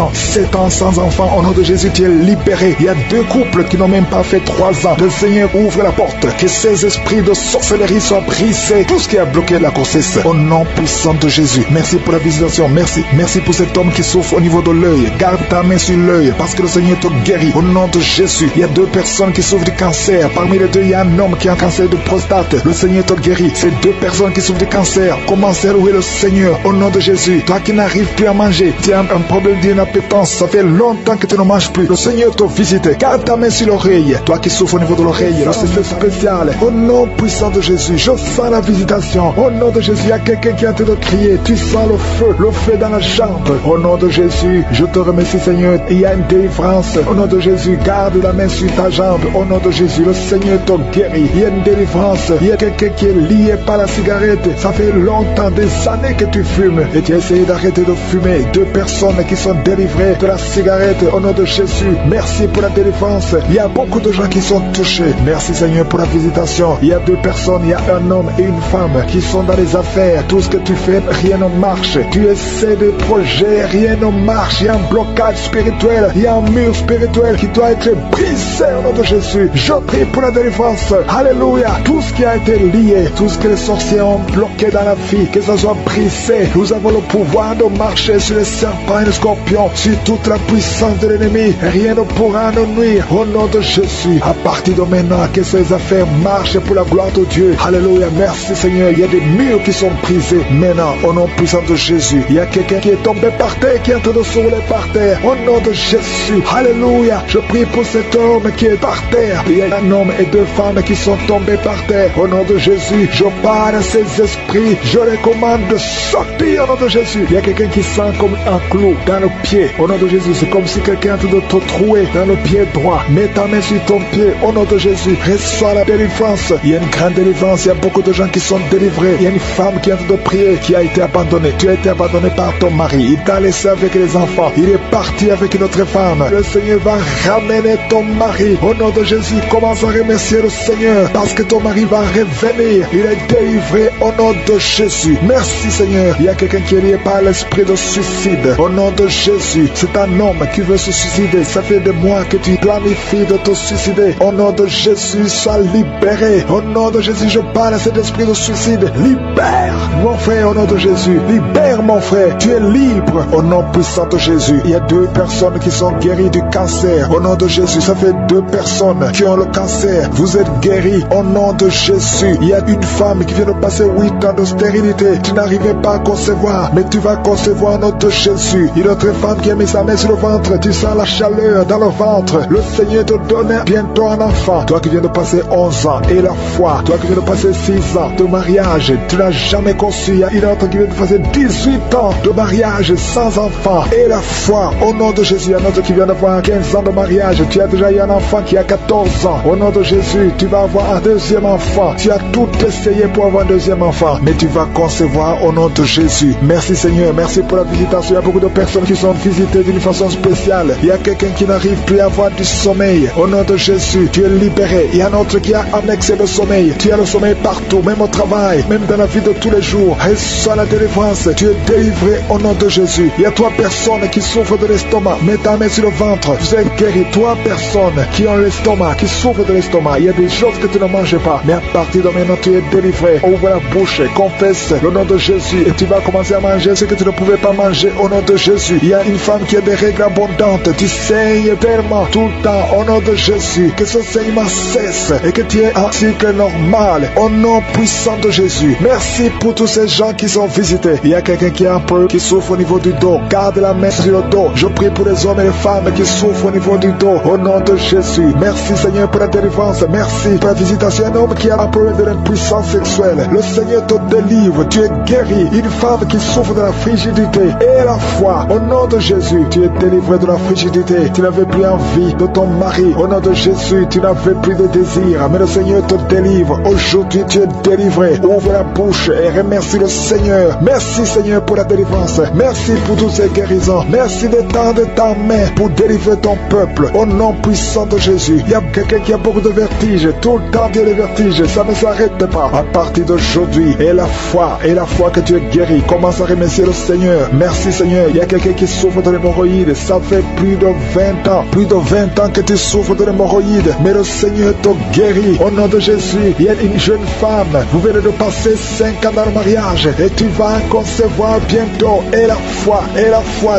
ans sans enfant, au nom de Jésus, tu es libéré. Il y a 2 couples qui n'ont même pas fait 3 ans. Le Seigneur ouvre la porte. Que ces esprits de sorcellerie soient brisés. Tout ce qui a bloqué la grossesse. Au nom puissant de Jésus. Merci pour la visitation. Merci pour cet homme qui souffre au niveau de l'œil. Garde ta main sur l'œil parce que le Seigneur te guérit. Au nom de Jésus, il y a 2 personnes qui souffrent du cancer. Parmi les 2, il y a un homme qui a un cancer de prostate. prostate, le Seigneur te guérit. Ces 2 personnes qui souffrent de cancer, commencez à louer le Seigneur au nom de Jésus. Toi qui n'arrives plus à manger, tu as un problème d'inappétence, ça fait longtemps que tu ne manges plus. Le Seigneur te visite. Garde ta main sur l'oreille. Toi qui souffres au niveau de l'oreille, là c'est spécial. Au nom puissant de Jésus, je sens la visitation. Au nom de Jésus, il y a quelqu'un qui est en train de crier. Tu sens le feu dans la jambe. Au nom de Jésus, je te remercie Seigneur. Il y a une délivrance. Au nom de Jésus, garde la main sur ta jambe. Au nom de Jésus, le Seigneur te guérit. Il y a une délivrance. Il y a quelqu'un qui est lié par la cigarette. Ça fait longtemps, des années que tu fumes. Et tu as essayé d'arrêter de fumer. 2 personnes qui sont délivrées de la cigarette. Au nom de Jésus, merci pour la délivrance. Il y a beaucoup de gens qui sont touchés. Merci Seigneur pour la visitation. Il y a 2 personnes, il y a un homme et une femme qui sont dans les affaires. Tout ce que tu fais, rien ne marche. Tu essaies des projets, rien ne marche. Il y a un blocage spirituel. Il y a un mur spirituel qui doit être brisé au nom de Jésus. Je prie pour la délivrance. Alléluia. Tout ce qui a été lié, tout ce que les sorciers ont bloqué dans la vie, que ça soit brisé. Nous avons le pouvoir de marcher sur les serpents et les scorpions, sur toute la puissance de l'ennemi. Rien ne pourra nous nuire. Au nom de Jésus, à partir de maintenant, que ces affaires marchent pour la gloire de Dieu. Alléluia. Merci Seigneur. Il y a des murs qui sont brisés. Maintenant, au nom puissant de Jésus, il y a quelqu'un qui est tombé par terre, qui est en train de se rouler par terre. Au nom de Jésus. Alléluia. Je prie pour cet homme qui est par terre. Il y a un homme et 2 femmes qui sont tombés par terre. Au nom de Jésus, je parle à ces esprits. Je les commande de sortir au nom de Jésus. Il y a quelqu'un qui sent comme un clou dans le pied. Au nom de Jésus, c'est comme si quelqu'un est en train de te trouer dans le pied droit. Mets ta main sur ton pied. Au nom de Jésus, reçois la délivrance. Il y a une grande délivrance. Il y a beaucoup de gens qui sont délivrés. Il y a une femme qui est en train de prier, qui a été abandonnée. Tu as été abandonné par ton mari. Il t'a laissé avec les enfants. Il est parti avec une autre femme. Le Seigneur va ramener ton mari. Au nom de Jésus, commence à remercier le Seigneur parce que ton mari va revenir. Il est délivré au nom de Jésus. Merci Seigneur. Il y a quelqu'un qui est lié par l'esprit de suicide. Au nom de Jésus, c'est un homme qui veut se suicider. Ça fait des mois que tu planifies de te suicider. Au nom de Jésus, sois libéré. Au nom de Jésus, je parle à cet esprit de suicide. Libère mon frère au nom de Jésus. Libère mon frère. Tu es libre au nom puissant de Jésus. Il y a 2 personnes qui sont guéries du cancer. Au nom de Jésus, ça fait 2 personnes qui ont le cancer. Vous êtes guéris au nom de Jésus. Il y a une femme qui vient de passer 8 ans de stérilité. Tu n'arrivais pas à concevoir, mais tu vas concevoir au nom de Jésus. Il y a une autre femme qui a mis sa main sur le ventre. Tu sens la chaleur dans le ventre. Le Seigneur te donne bientôt un enfant. Toi qui viens de passer 11 ans et la foi. Toi qui viens de passer 6 ans de mariage. Tu n'as jamais conçu. Il y a une autre qui vient de passer 18 ans de mariage sans enfant. Et la foi au nom de Jésus. Il y a un autre qui vient d'avoir 15 ans de mariage. Tu as déjà eu un enfant qui a 14 ans. Au nom de Jésus, tu vas avoir un 2e enfant. Tu as tout essayé pour avoir un 2e enfant. Mais tu vas concevoir au nom de Jésus. Merci Seigneur. Merci pour la visitation. Il y a beaucoup de personnes qui sont visitées d'une façon spéciale. Il y a quelqu'un qui n'arrive plus à avoir du sommeil. Au nom de Jésus, tu es libéré. Il y a un autre qui a annexé le sommeil. Tu as le sommeil partout, même au travail, même dans la vie de tous les jours. Reçois la délivrance. Tu es délivré au nom de Jésus. Il y a 3 personnes qui souffrent de l'estomac. Mets ta main sur le ventre. Vous êtes guéris. 3 personnes qui ont l'estomac, qui souffrent de l'estomac. Il y a des choses que tu ne manges pas. Mais à partir de maintenant, tu es délivré. Ouvre la bouche, confesse le nom de Jésus. Et tu vas commencer à manger ce que tu ne pouvais pas manger au nom de Jésus. Il y a une femme qui a des règles abondantes. Tu saignes tellement tout le temps au nom de Jésus. Que ce saignement cesse et que tu aies un cycle normal au nom puissant de Jésus. Merci pour tous ces gens qui sont visités. Il y a quelqu'un qui est un peu, qui souffre au niveau du dos. Garde la main sur le dos. Je prie pour les hommes et les femmes qui souffrent au niveau du dos au nom de Jésus. Merci Seigneur pour la délivrance. Merci pour la visitation. Un homme qui a un problème de l'impuissance sexuelle. Le Seigneur te délivre. Tu es guéri. Une femme qui souffre de la frigidité et la foi. Au nom de Jésus, tu es délivré de la frigidité. Tu n'avais plus envie de ton mari. Au nom de Jésus, tu n'avais plus de désir. Mais le Seigneur te délivre. Aujourd'hui, tu es délivré. Ouvre la bouche et remercie le Seigneur. Merci Seigneur pour la délivrance. Merci pour toutes ces guérisons. Merci d'étendre ta main pour délivrer ton peuple. Au nom puissant de Jésus. Il y a quelqu'un qui a beaucoup de vertiges. Tout le temps, il y a des vertiges. Ça ne s'arrête pas. À partir d'aujourd'hui, et la foi que tu es guéri. Commence à remercier le Seigneur. Merci Seigneur. Il y a quelqu'un qui souffre de l'hémorroïde. Ça fait plus de 20 ans. Plus de 20 ans que tu souffres de l'hémorroïde. Mais le Seigneur te guérit. Au nom de Jésus, il y a une jeune femme. Vous venez de passer 5 ans dans le mariage. Et tu vas concevoir bientôt. Et la foi.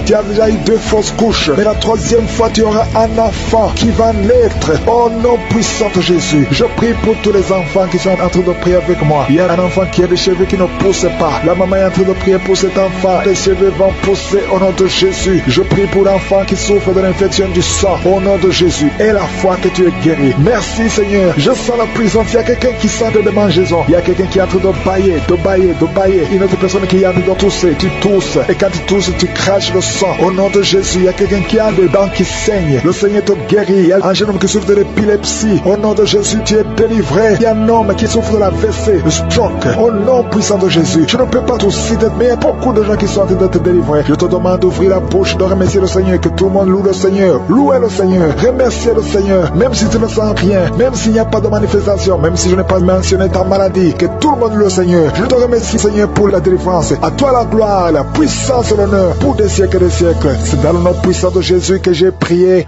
Tu as déjà eu 2 fausses couches. Mais la 3e fois, tu auras un enfant qui va naître. Au nom puissant de Jésus. Je prie pour tous les les enfants qui sont en train de prier avec moi. Il y a un enfant qui a des cheveux qui ne poussent pas. La maman est en train de prier pour cet enfant. Les cheveux vont pousser au nom de Jésus. Je prie pour l'enfant qui souffre de l'infection du sang au nom de Jésus. Et la foi que tu es guéri. Merci Seigneur. Je sens la puissance. Il y a quelqu'un qui sent de démangeaison. Il y a quelqu'un qui est en train de bailler, de bailler, de bailler. Une autre personne qui est en train de tousser. Tu tousses. Et quand tu tousses, tu craches le sang. Au nom de Jésus, il y a quelqu'un qui a des dents qui saignent. Le Seigneur te guérit. Il y a un jeune homme qui souffre de l'épilepsie. Au nom de Jésus, tu es délivré. Il y a un homme qui souffre de la WC, le stroke. Au nom puissant de Jésus. Je ne peux pas tout citer, mais il y a beaucoup de gens qui sont en train de te délivrer. Je te demande d'ouvrir la bouche, de remercier le Seigneur. Que tout le monde loue le Seigneur. Louez le Seigneur. Remerciez le Seigneur. Même si tu ne sens rien. Même s'il n'y a pas de manifestation. Même si je n'ai pas mentionné ta maladie. Que tout le monde loue le Seigneur. Je te remercie, Seigneur, pour la délivrance. À toi la gloire, la puissance et l'honneur pour des siècles et des siècles. C'est dans le nom puissant de Jésus que j'ai prié.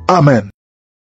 Amen.